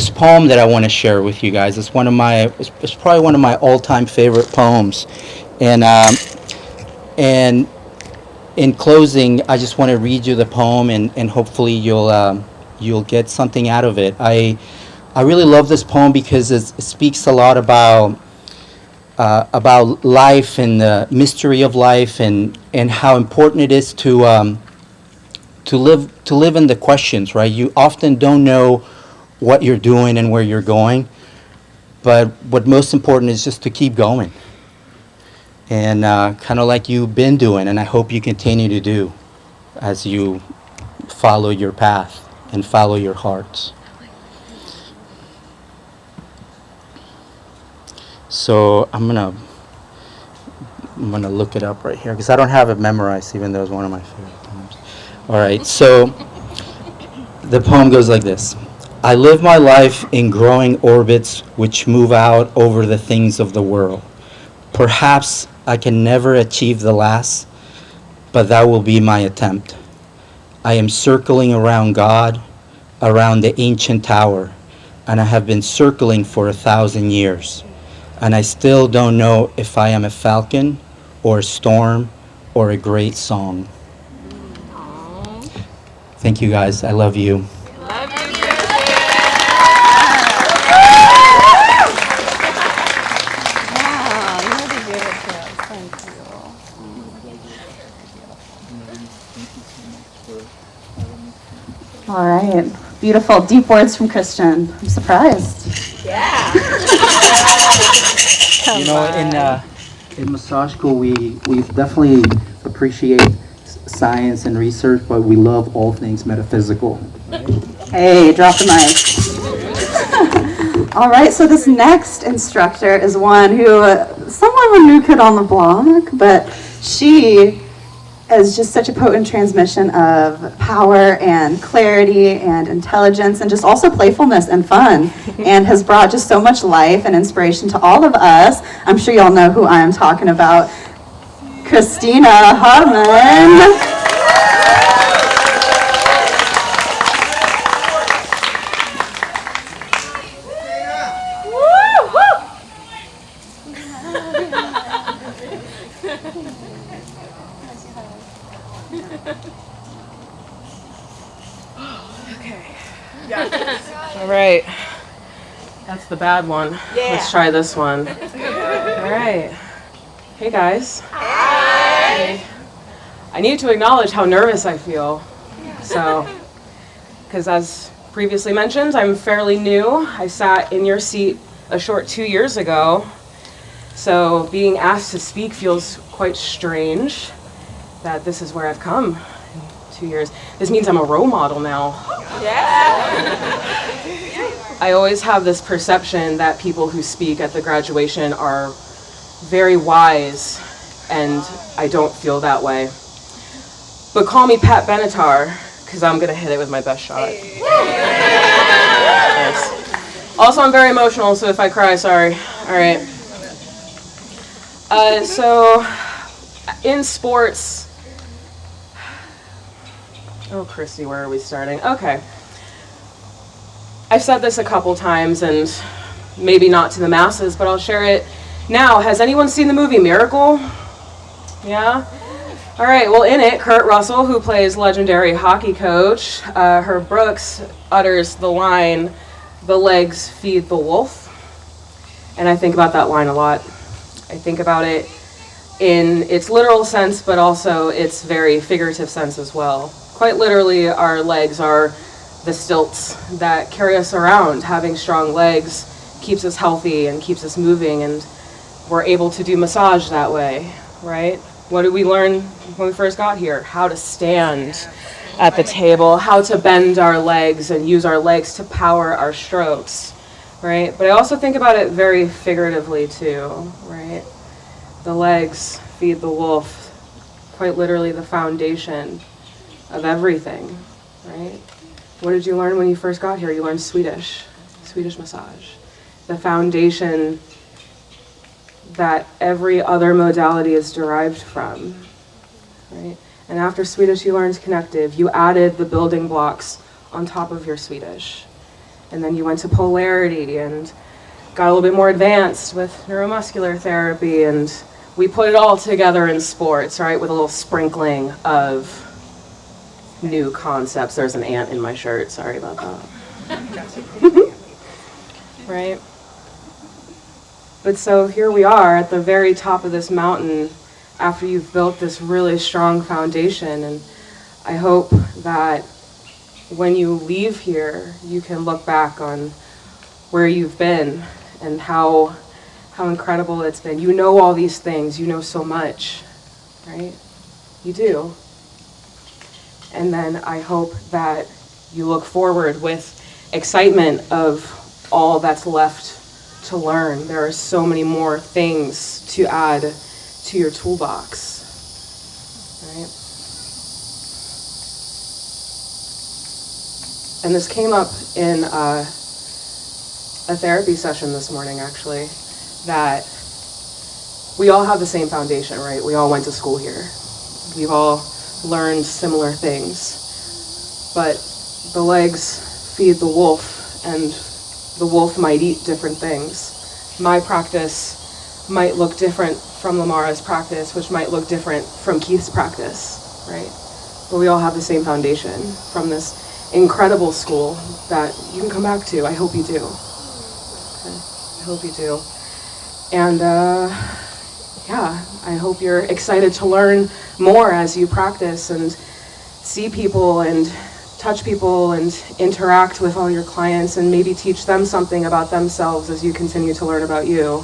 poem that I want to share with you guys. It's probably one of my all-time favorite poems, and in closing, I just want to read you the poem, and hopefully you'll get something out of it. I really love this poem because it speaks a lot about life and the mystery of life, and how important it is to live in the questions, right? You often don't know what you're doing and where you're going, but what most important is just to keep going, and kind of like you've been doing, and I hope you continue to do as you follow your path and follow your hearts. So I'm gonna look it up right here because I don't have it memorized, even though it's one of my favorite poems. All right, so the poem goes like this. I live my life in growing orbits which move out over the things of the world. Perhaps I can never achieve the last, but that will be my attempt. I am circling around God, around the ancient tower, and I have been circling for 1,000 years. And I still don't know if I am a falcon or a storm or a great song. Thank you guys. I love you. All right. Beautiful. Deep words from Christian. I'm surprised. You know, in massage school, we definitely appreciate science and research, but we love all things metaphysical. Hey, drop the mic. All right, so this next instructor is one who, somewhat of a new kid on the block, but she is just such a potent transmission of power and clarity and intelligence and just also playfulness and fun, and has brought just so much life and inspiration to all of us. I'm sure y'all know who I am talking about. Christina Harmon. All right. That's the bad one. Yeah. Let's try this one. All right. Hey, guys. Hi. I need to acknowledge how nervous I feel. So, because as previously mentioned, I'm fairly new. I sat in your seat a short 2 years ago. So being asked to speak feels quite strange that this is where I've come in 2 years. This means I'm a role model now. I always have this perception that people who speak at the graduation are very wise, and I don't feel that way. But call me Pat Benatar, because I'm going to hit it with my best shot. Thanks. Also, I'm very emotional, so if I cry, sorry. All right. So, in sports... Oh, Christy, where are we starting? Okay. I've said this a couple times, and maybe not to the masses, but I'll share it now. Has anyone seen the movie Miracle? Yeah? All right, well, in it, Kurt Russell, who plays legendary hockey coach, Herb Brooks utters the line, "The legs feed the wolf." And I think about that line a lot. I think about it in its literal sense, but also its very figurative sense as well. Quite literally, our legs are the stilts that carry us around. Having strong legs keeps us healthy and keeps us moving, and we're able to do massage that way, right? What did we learn when we first got here? How to stand at the table, how to bend our legs and use our legs to power our strokes, right? But I also think about it very figuratively too, right? The legs feed the wolf, quite literally the foundation of everything, right? What did you learn when you first got here? You learned Swedish massage. The foundation that every other modality is derived from, right? And after Swedish, you learned connective. You added the building blocks on top of your Swedish. And then you went to polarity and got a little bit more advanced with neuromuscular therapy, and we put it all together in sports, right, with a little sprinkling of new concepts. There's an ant in my shirt, sorry about that. Right? But so here we are at the very top of this mountain after you've built this really strong foundation, and I hope that when you leave here, you can look back on where you've been and how incredible it's been. You know all these things, you know so much, right? You do. And then I hope that you look forward with excitement of all that's left to learn. There are so many more things to add to your toolbox, right? And this came up in a therapy session this morning, actually, that we all have the same foundation, right? We all went to school here. We've all learned similar things, but the legs feed the wolf, and the wolf might eat different things. My practice might look different from Lamara's practice, which might look different from Keith's practice, right? But we all have the same foundation from this incredible school that you can come back to. I hope you do. Okay? I hope you do. And yeah, I hope you're excited to learn more as you practice and see people and touch people and interact with all your clients and maybe teach them something about themselves as you continue to learn about you.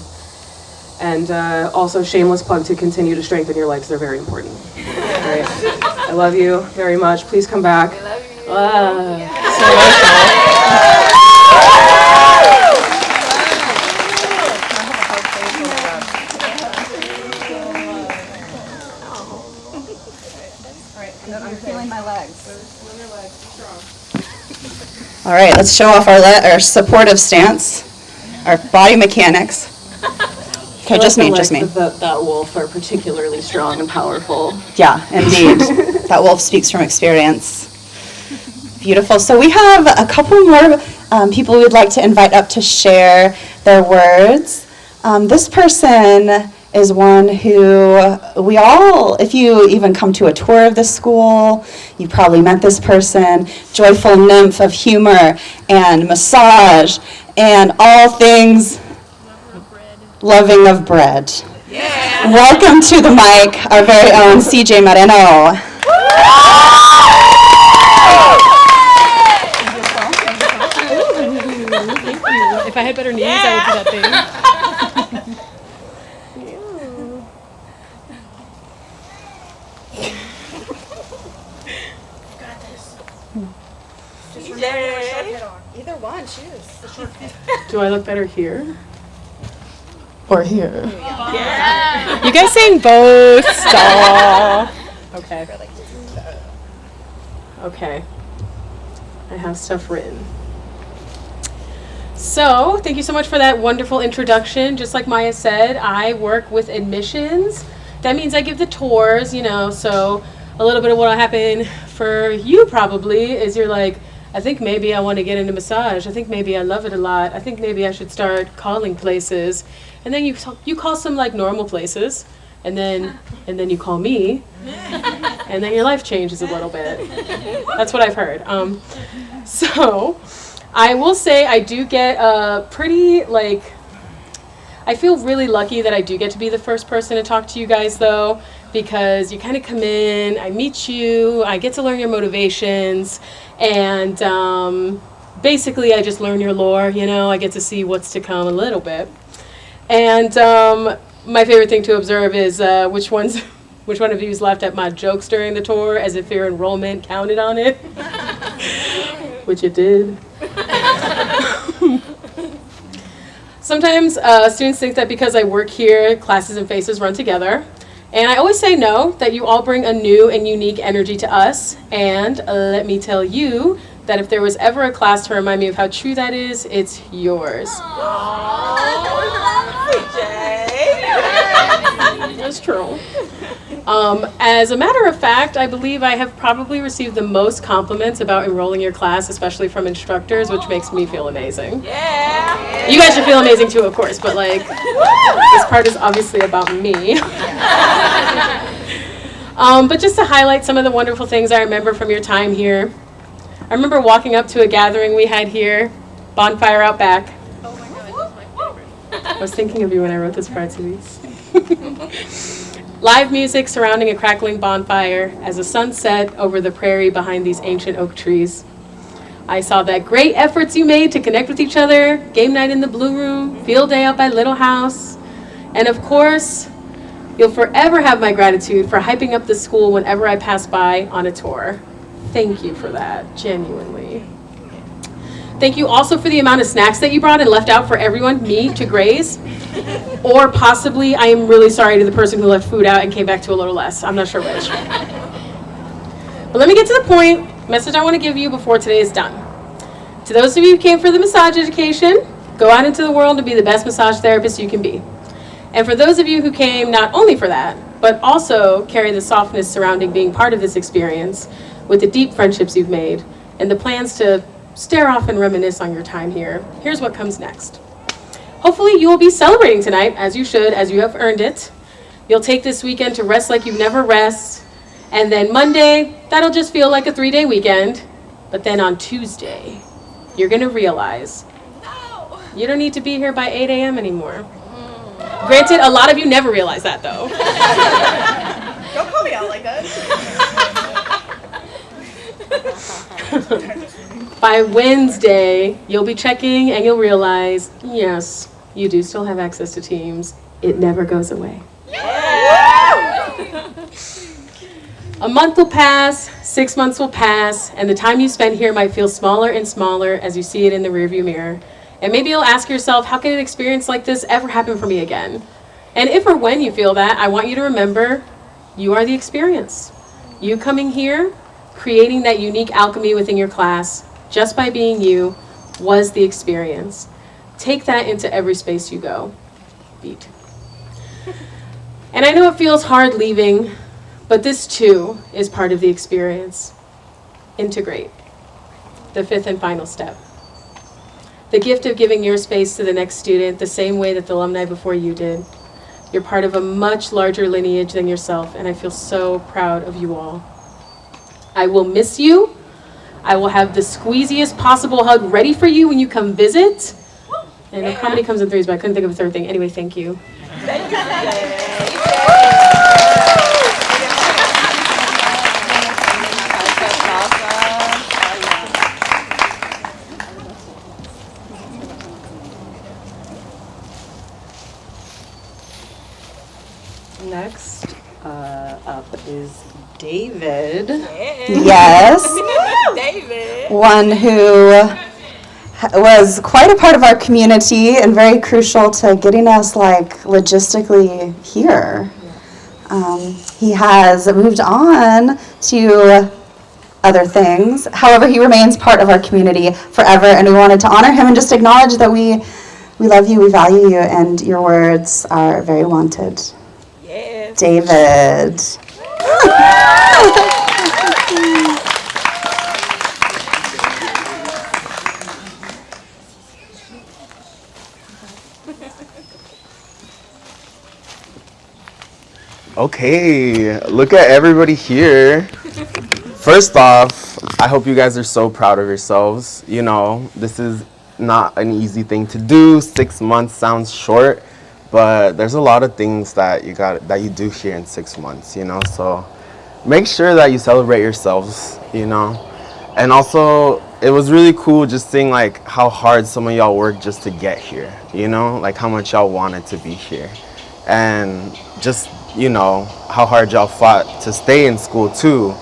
And also, shameless plug to continue to strengthen your legs. They're very important. Right. I love you very much. Please come back. I love you. So emotional. I'm feeling my legs. All right, let's show off our supportive stance, our body mechanics. Okay, just me, just me. That wolf are particularly strong and powerful. Yeah, indeed. That wolf speaks from experience. Beautiful. So we have a couple more people we'd like to invite up to share their words. This person is one who we all, if you even come to a tour of the school, you probably met this person, joyful nymph of humor and massage and all things loving of bread. Yeah. Welcome to the mic, our very own CJ Moreno. If I had better knees, I would do that thing. Either one, choose. Do I look better here? Or here? Yeah. You guys saying both. Stop. Okay. Okay. I have stuff written. So, thank you so much for that wonderful introduction. Just like Maya said, I work with admissions. That means I give the tours, so a little bit of what will happen for you probably is you're like, I think maybe I want to get into massage. I think maybe I love it a lot. I think maybe I should start calling places. And then you call some like normal places, and then you call me, and then your life changes a little bit. That's what I've heard. So I will say I do get a pretty I feel really lucky that I do get to be the first person to talk to you guys though, because you kind of come in, I meet you, I get to learn your motivations, and basically I just learn your lore, I get to see what's to come a little bit. And my favorite thing to observe is which one of you's laughed at my jokes during the tour as if your enrollment counted on it, which it did. Sometimes students think that because I work here, classes and faces run together. And I always say no, that you all bring a new and unique energy to us. And let me tell you that if there was ever a class to remind me of how true that is, it's yours. That's true. As a matter of fact, I believe I have probably received the most compliments about enrolling your class, especially from instructors, which makes me feel amazing. Yeah. You guys should feel amazing too, of course, but this part is obviously about me. But just to highlight some of the wonderful things I remember from your time here. I remember walking up to a gathering we had here, bonfire out back. Oh my God, that's my favorite. I was thinking of you when I wrote this part, Louise. Live music surrounding a crackling bonfire as the sun set over the prairie behind these ancient oak trees. I saw that great efforts you made to connect with each other, game night in the Blue Room, field day out by Little House, and of course, you'll forever have my gratitude for hyping up the school whenever I pass by on a tour. Thank you for that, genuinely. Thank you also for the amount of snacks that you brought and left out for everyone, me, to graze. Or possibly, I am really sorry to the person who left food out and came back to a little less. I'm not sure which. But let me get to the point, message I want to give you before today is done. To those of you who came for the massage education, go out into the world and be the best massage therapist you can be. And for those of you who came not only for that, but also carry the softness surrounding being part of this experience with the deep friendships you've made and the plans to stare off and reminisce on your time here, here's what comes next. Hopefully you will be celebrating tonight, as you should, as you have earned it. You'll take this weekend to rest like you never rest. And then Monday, that'll just feel like a 3-day weekend. But then on Tuesday, you're going to realize you don't need to be here by 8 a.m. anymore. Granted, a lot of you never realize that, though. Don't call me out like that. By Wednesday, you'll be checking and you'll realize, yes, you do still have access to Teams. It never goes away. A month will pass, 6 months will pass, and the time you spend here might feel smaller and smaller as you see it in the rearview mirror. And maybe you'll ask yourself, how can an experience like this ever happen for me again? And if or when you feel that, I want you to remember, you are the experience. You coming here, creating that unique alchemy within your class, just by being you, was the experience. Take that into every space you go. Beat. And I know it feels hard leaving, but this too is part of the experience. Integrate. The fifth and final step. The gift of giving your space to the next student the same way that the alumni before you did. You're part of a much larger lineage than yourself, and I feel so proud of you all. I will miss you. I will have the squeeziest possible hug ready for you when you come visit. And I know comedy comes in threes, but I couldn't think of a third thing. Anyway, thank you. Thank you. Next up is David. Yes. David. One who was quite a part of our community and very crucial to getting us logistically here. He has moved on to other things. However, he remains part of our community forever, and we wanted to honor him and just acknowledge that we love you, we value you, and your words are very wanted. Yes. David. Okay, look at everybody here. First off, I hope you guys are so proud of yourselves. You know, this is not an easy thing to do. 6 months sounds short, but there's a lot of things that you do here in 6 months, you know, so make sure that you celebrate yourselves, you know. And also, it was really cool just seeing how hard some of y'all worked just to get here, you know, how much y'all wanted to be here. And just, you know, how hard y'all fought to stay in school too.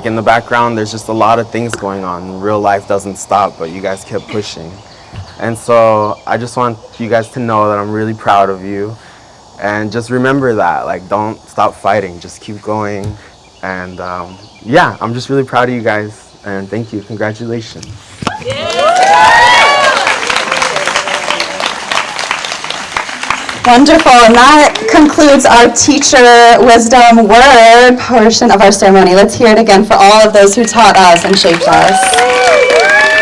In the background, there's just a lot of things going on. Real life doesn't stop, but you guys kept pushing. And so I just want you guys to know that I'm really proud of you. And just remember that, don't stop fighting, just keep going. And yeah, I'm just really proud of you guys. And thank you, congratulations. Wonderful, and that concludes our teacher wisdom word portion of our ceremony. Let's hear it again for all of those who taught us and shaped us.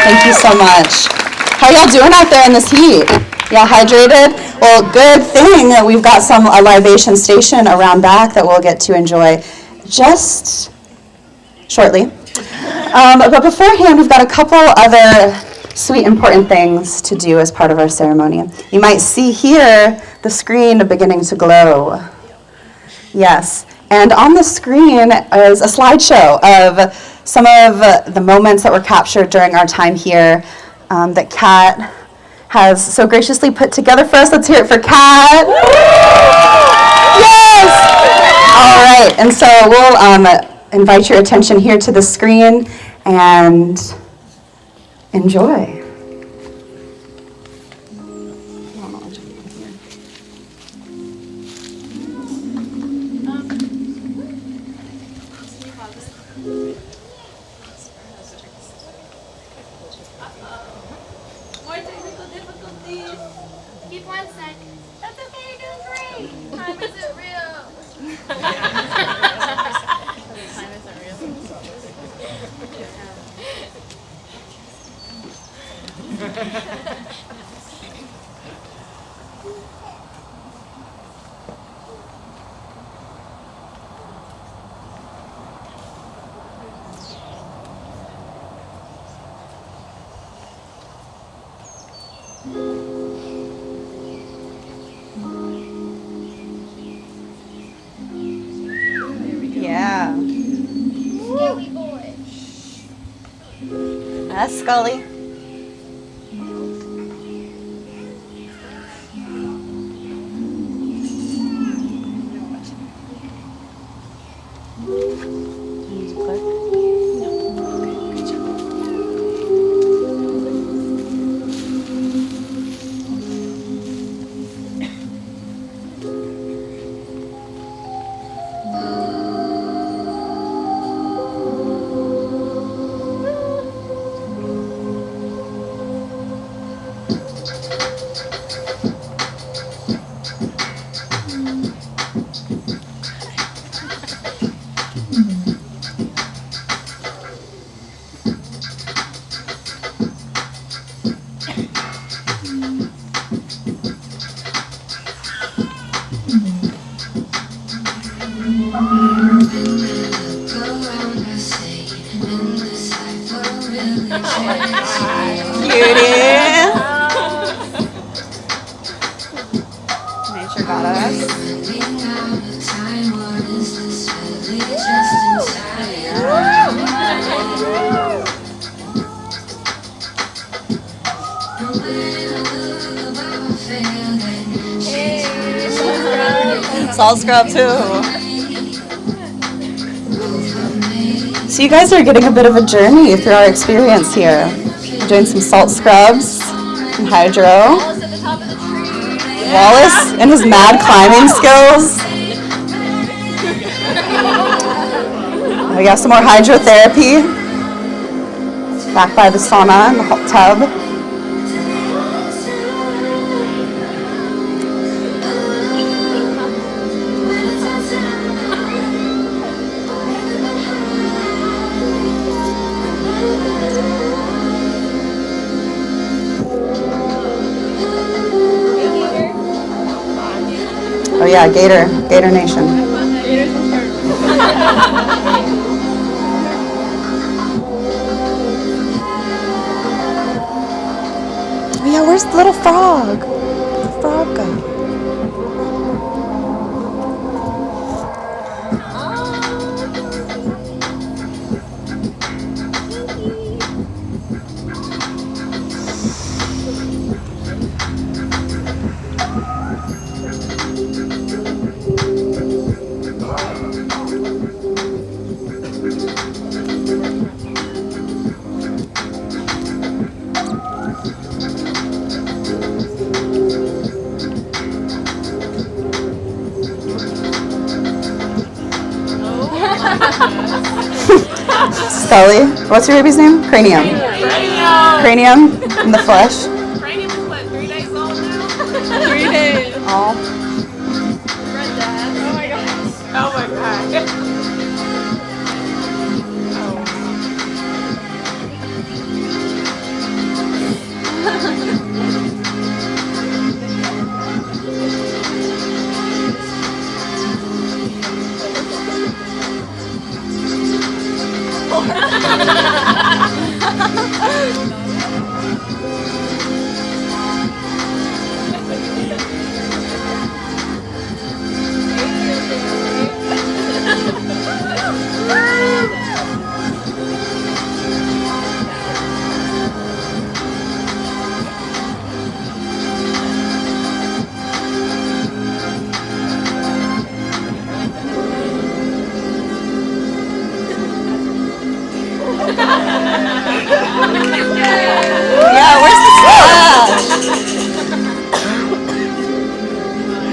Thank you so much. How y'all doing out there in this heat? Y'all hydrated? Well, good thing that we've got a libation station around back that we'll get to enjoy just shortly. But beforehand, we've got a couple other sweet, important things to do as part of our ceremony. You might see here the screen beginning to glow. Yes, and on the screen is a slideshow of some of the moments that were captured during our time here that Kat has so graciously put together for us. Let's hear it for Kat. Yes! All right, and so we'll invite your attention here to the screen and enjoy. More technical difficulties. Keep 1 sec. That's okay, you're doing great. Time isn't real. Time isn't real. Yeah. Scary boy. Scully. Nature got us. Salt scrub too. So you guys are getting a bit of a journey through our experience here. We're doing some salt scrubs, some hydro. Wallace and his mad climbing skills. We got some more hydrotherapy. Back by the sauna and the hot tub. Oh yeah, Gator Nation. Oh yeah, where's the little frog? The frog go? Scully. What's your baby's name? Cranium. Cranium in the flesh. Cranium is what, 3 days old now? 3 days. Oh. Oh my gosh. Oh my god. Yeah, where's the splash?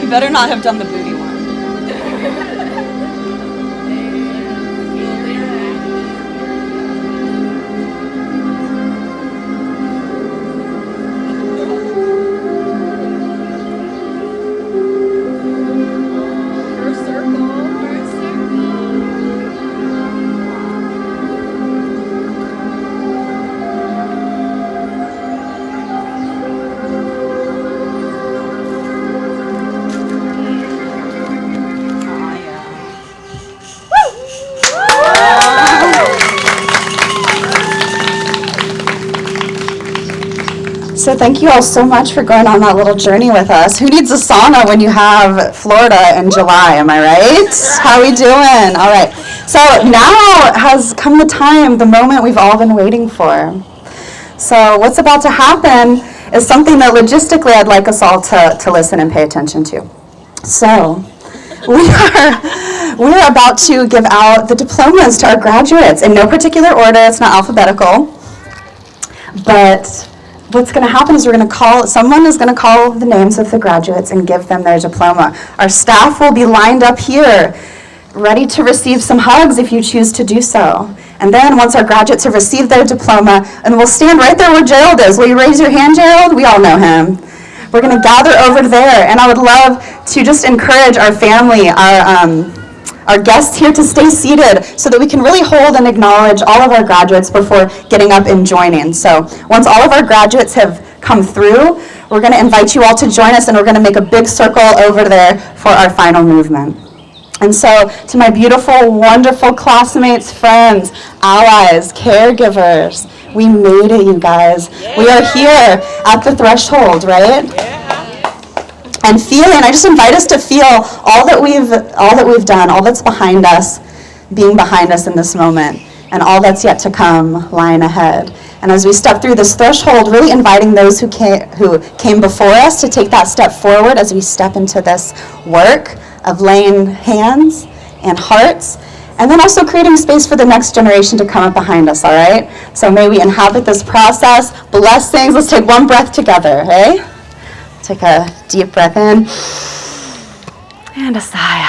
You better not have done the booty one. So thank you all so much for going on that little journey with us. Who needs a sauna when you have Florida in July, am I right? How we doing? All right. So now has come the time, the moment we've all been waiting for. So what's about to happen is something that logistically I'd like us all to listen and pay attention to. So we are about to give out the diplomas to our graduates in no particular order. It's not alphabetical. But what's going to happen is someone is going to call the names of the graduates and give them their diploma. Our staff will be lined up here, ready to receive some hugs if you choose to do so. And then once our graduates have received their diploma, and we'll stand right there where Gerald is. Will you raise your hand, Gerald? We all know him. We're going to gather over there, and I would love to just encourage our family, our guests here to stay seated so that we can really hold and acknowledge all of our graduates before getting up and joining. So once all of our graduates have come through, we're going to invite you all to join us, and we're going to make a big circle over there for our final movement. And so to my beautiful, wonderful classmates, friends, allies, caregivers, we made it, you guys. Yeah. We are here at the threshold, right? Yeah. And I just invite us to feel all that we've done, all that's behind us, being behind us in this moment, and all that's yet to come lying ahead. And as we step through this threshold, really inviting those who came before us to take that step forward as we step into this work of laying hands and hearts, and then also creating space for the next generation to come up behind us, all right? So may we inhabit this process. Blessings. Let's take one breath together, hey? Take a deep breath in and a sigh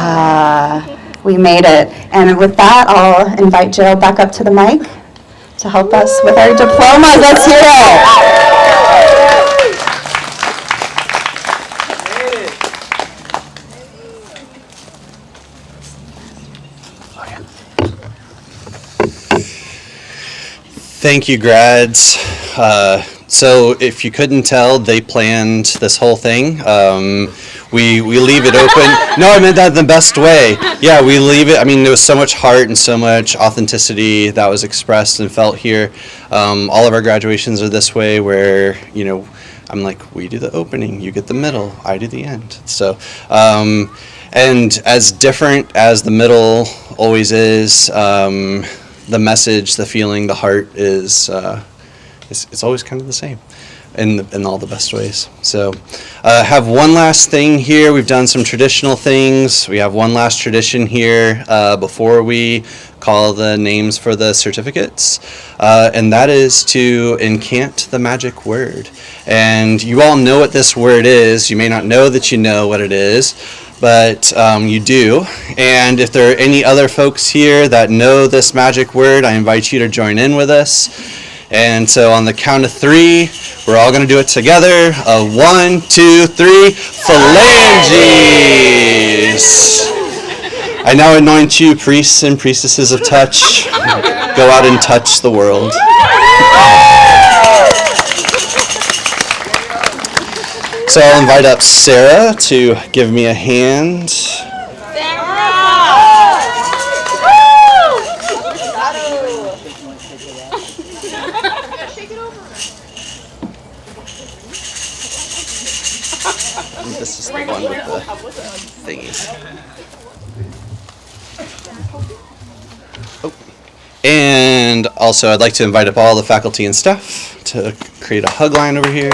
out. We made it. And with that, I'll invite Gerald back up to the mic to help us with our diplomas. Let's hear it. Thank you, grads. So if you couldn't tell, they planned this whole thing. We leave it open. No, I meant that in the best way. Yeah, we leave it. I mean, there was so much heart and so much authenticity that was expressed and felt here. All of our graduations are this way, where, I'm like, we do the opening, you get the middle, I do the end. So, and as different as the middle always is, the message, the feeling, the heart is it's always kind of the same in all the best ways. So have one last thing here. We've done some traditional things. We have one last tradition here before we call the names for the certificates, and that is to incant the magic word. And you all know what this word is. You may not know that you know what it is, but you do. And if there are any other folks here that know this magic word, I invite you to join in with us. And so on the count of 3, we're all going to do it together. 1, 2, 3, phalanges. I now anoint you, priests and priestesses of touch. Go out and touch the world. So I'll invite up Sarah to give me a hand. This is the one with the thingies. Oh. And also I'd like to invite up all the faculty and staff to create a hug line over here.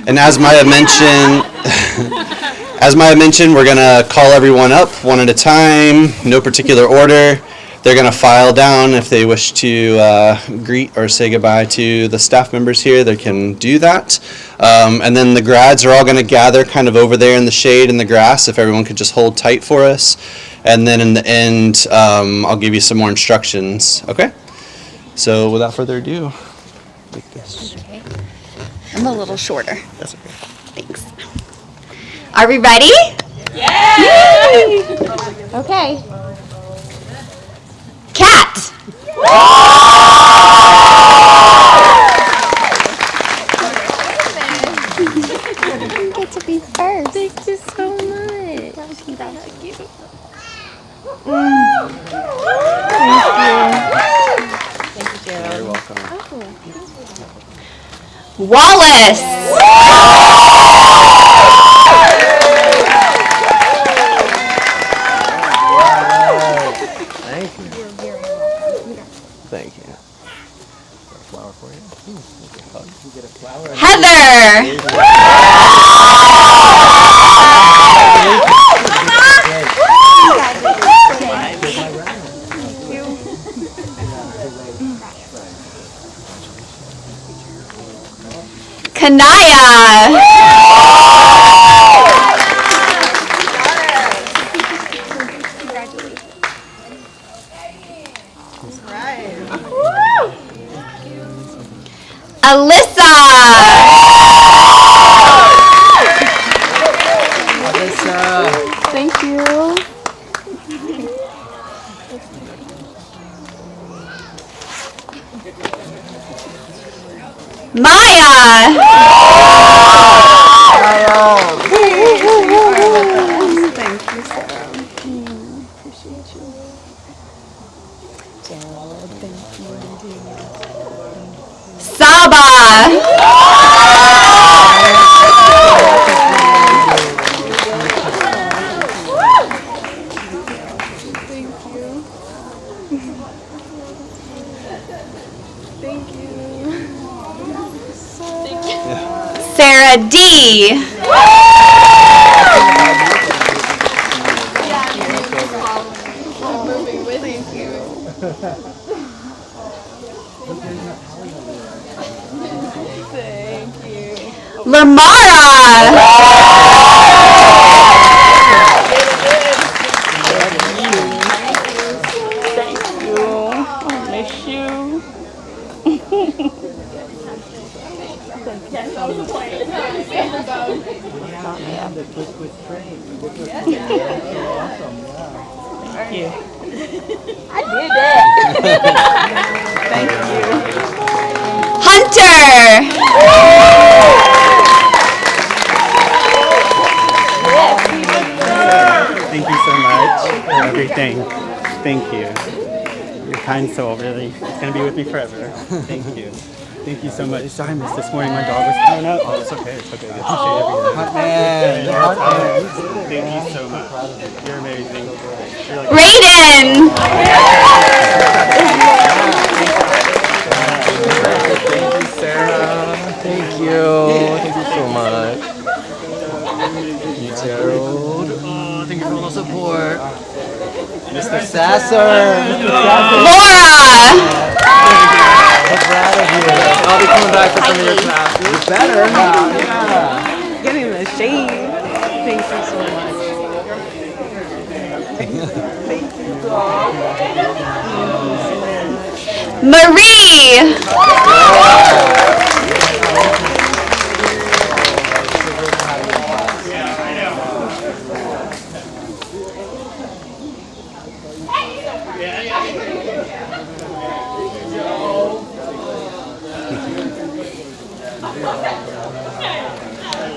And as Maya mentioned, we're gonna call everyone up one at a time, no particular order. They're gonna file down if they wish to greet or say goodbye to the staff members here. They can do that. And then the grads are all gonna gather kind of over there in the shade in the grass. If everyone could just hold tight for us. And then in the end, I'll give you some more instructions. Okay? So without further ado, like this. Okay. I'm a little shorter. That's okay. Thanks. Are we ready? Yay! Okay. Cat. You get to be first. Thank you so much. Thank you. Thank you. Thank you, Gerald. You're welcome. Wallace. Heather. Kanaya. Alyssa. Thank you. Maya. Thank you, Sarah. Appreciate you. Gerald, thank you. Saba. Sarah D. Thank you so much for everything. Thank you. Your kind soul, really. It's going to be with me forever. Thank you. Thank you so much. Sorry I missed this morning. My dog was thrown up. Oh, it's okay. It's okay. I appreciate everything. Thank you so much. You're amazing. You're like Raiden. Thank you, Sarah. Thank you. Thank you so much. You, Gerald. thank you for all the support. Mr. Sasser. Laura. So proud of you. I'll be coming back for some of your classes. You better. Yeah. Getting the shade. Thank you so much. Marie.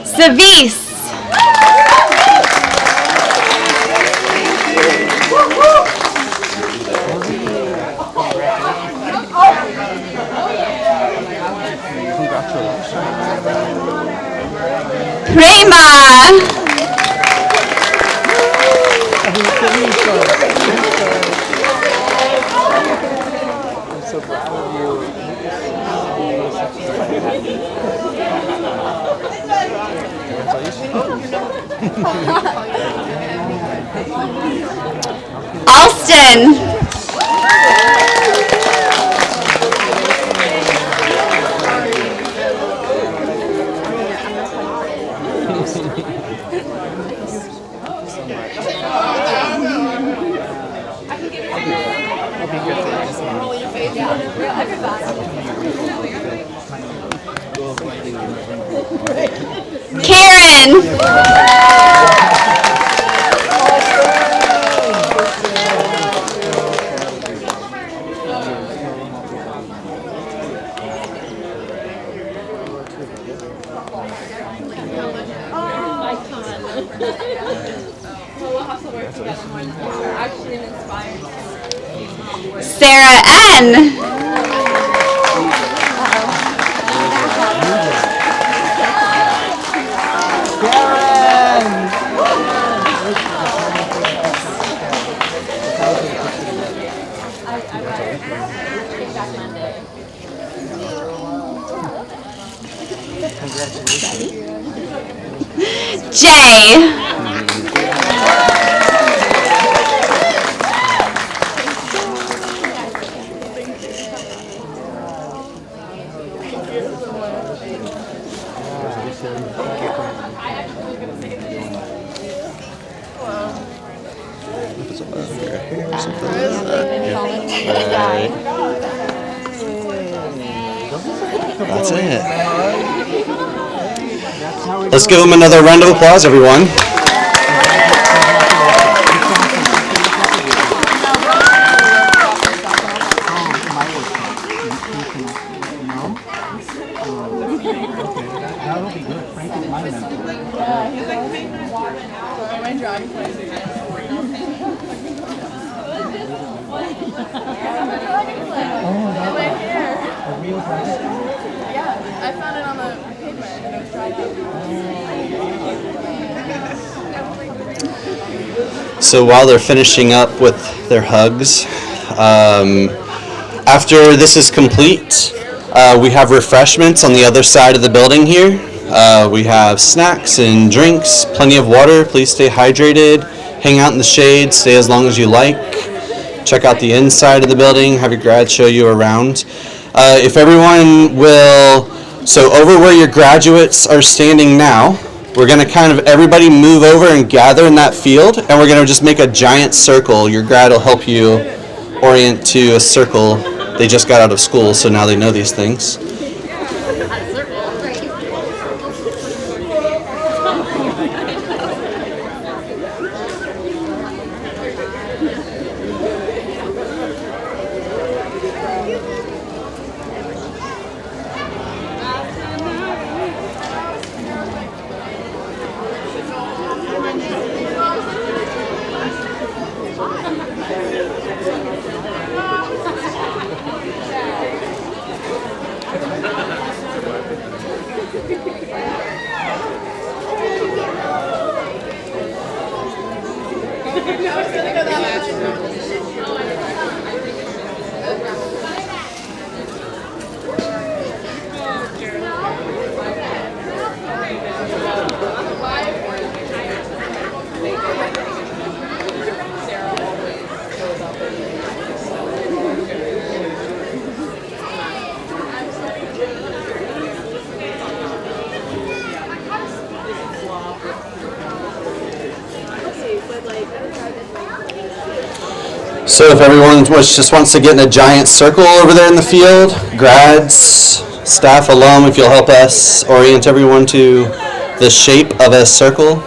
Savis. Prema. I'm so proud of you. Alston. Karen. Sarah N. Jay. That's it. Let's give them another round of applause, everyone. I found it on the pavement and it was dried out. So while they're finishing up with their hugs, after this is complete, we have refreshments on the other side of the building here. We have snacks and drinks, plenty of water. Please stay hydrated, hang out in the shade, stay as long as you like. Check out the inside of the building, have your grad show you around. If everyone will, so over where your graduates are standing now, we're going to kind of everybody move over and gather in that field, and we're going to just make a giant circle. Your grad will help you orient to a circle. They just got out of school, so now they know these things. So if everyone just wants to get in a giant circle over there in the field, grads, staff, alum, if you'll help us orient everyone to the shape of a circle.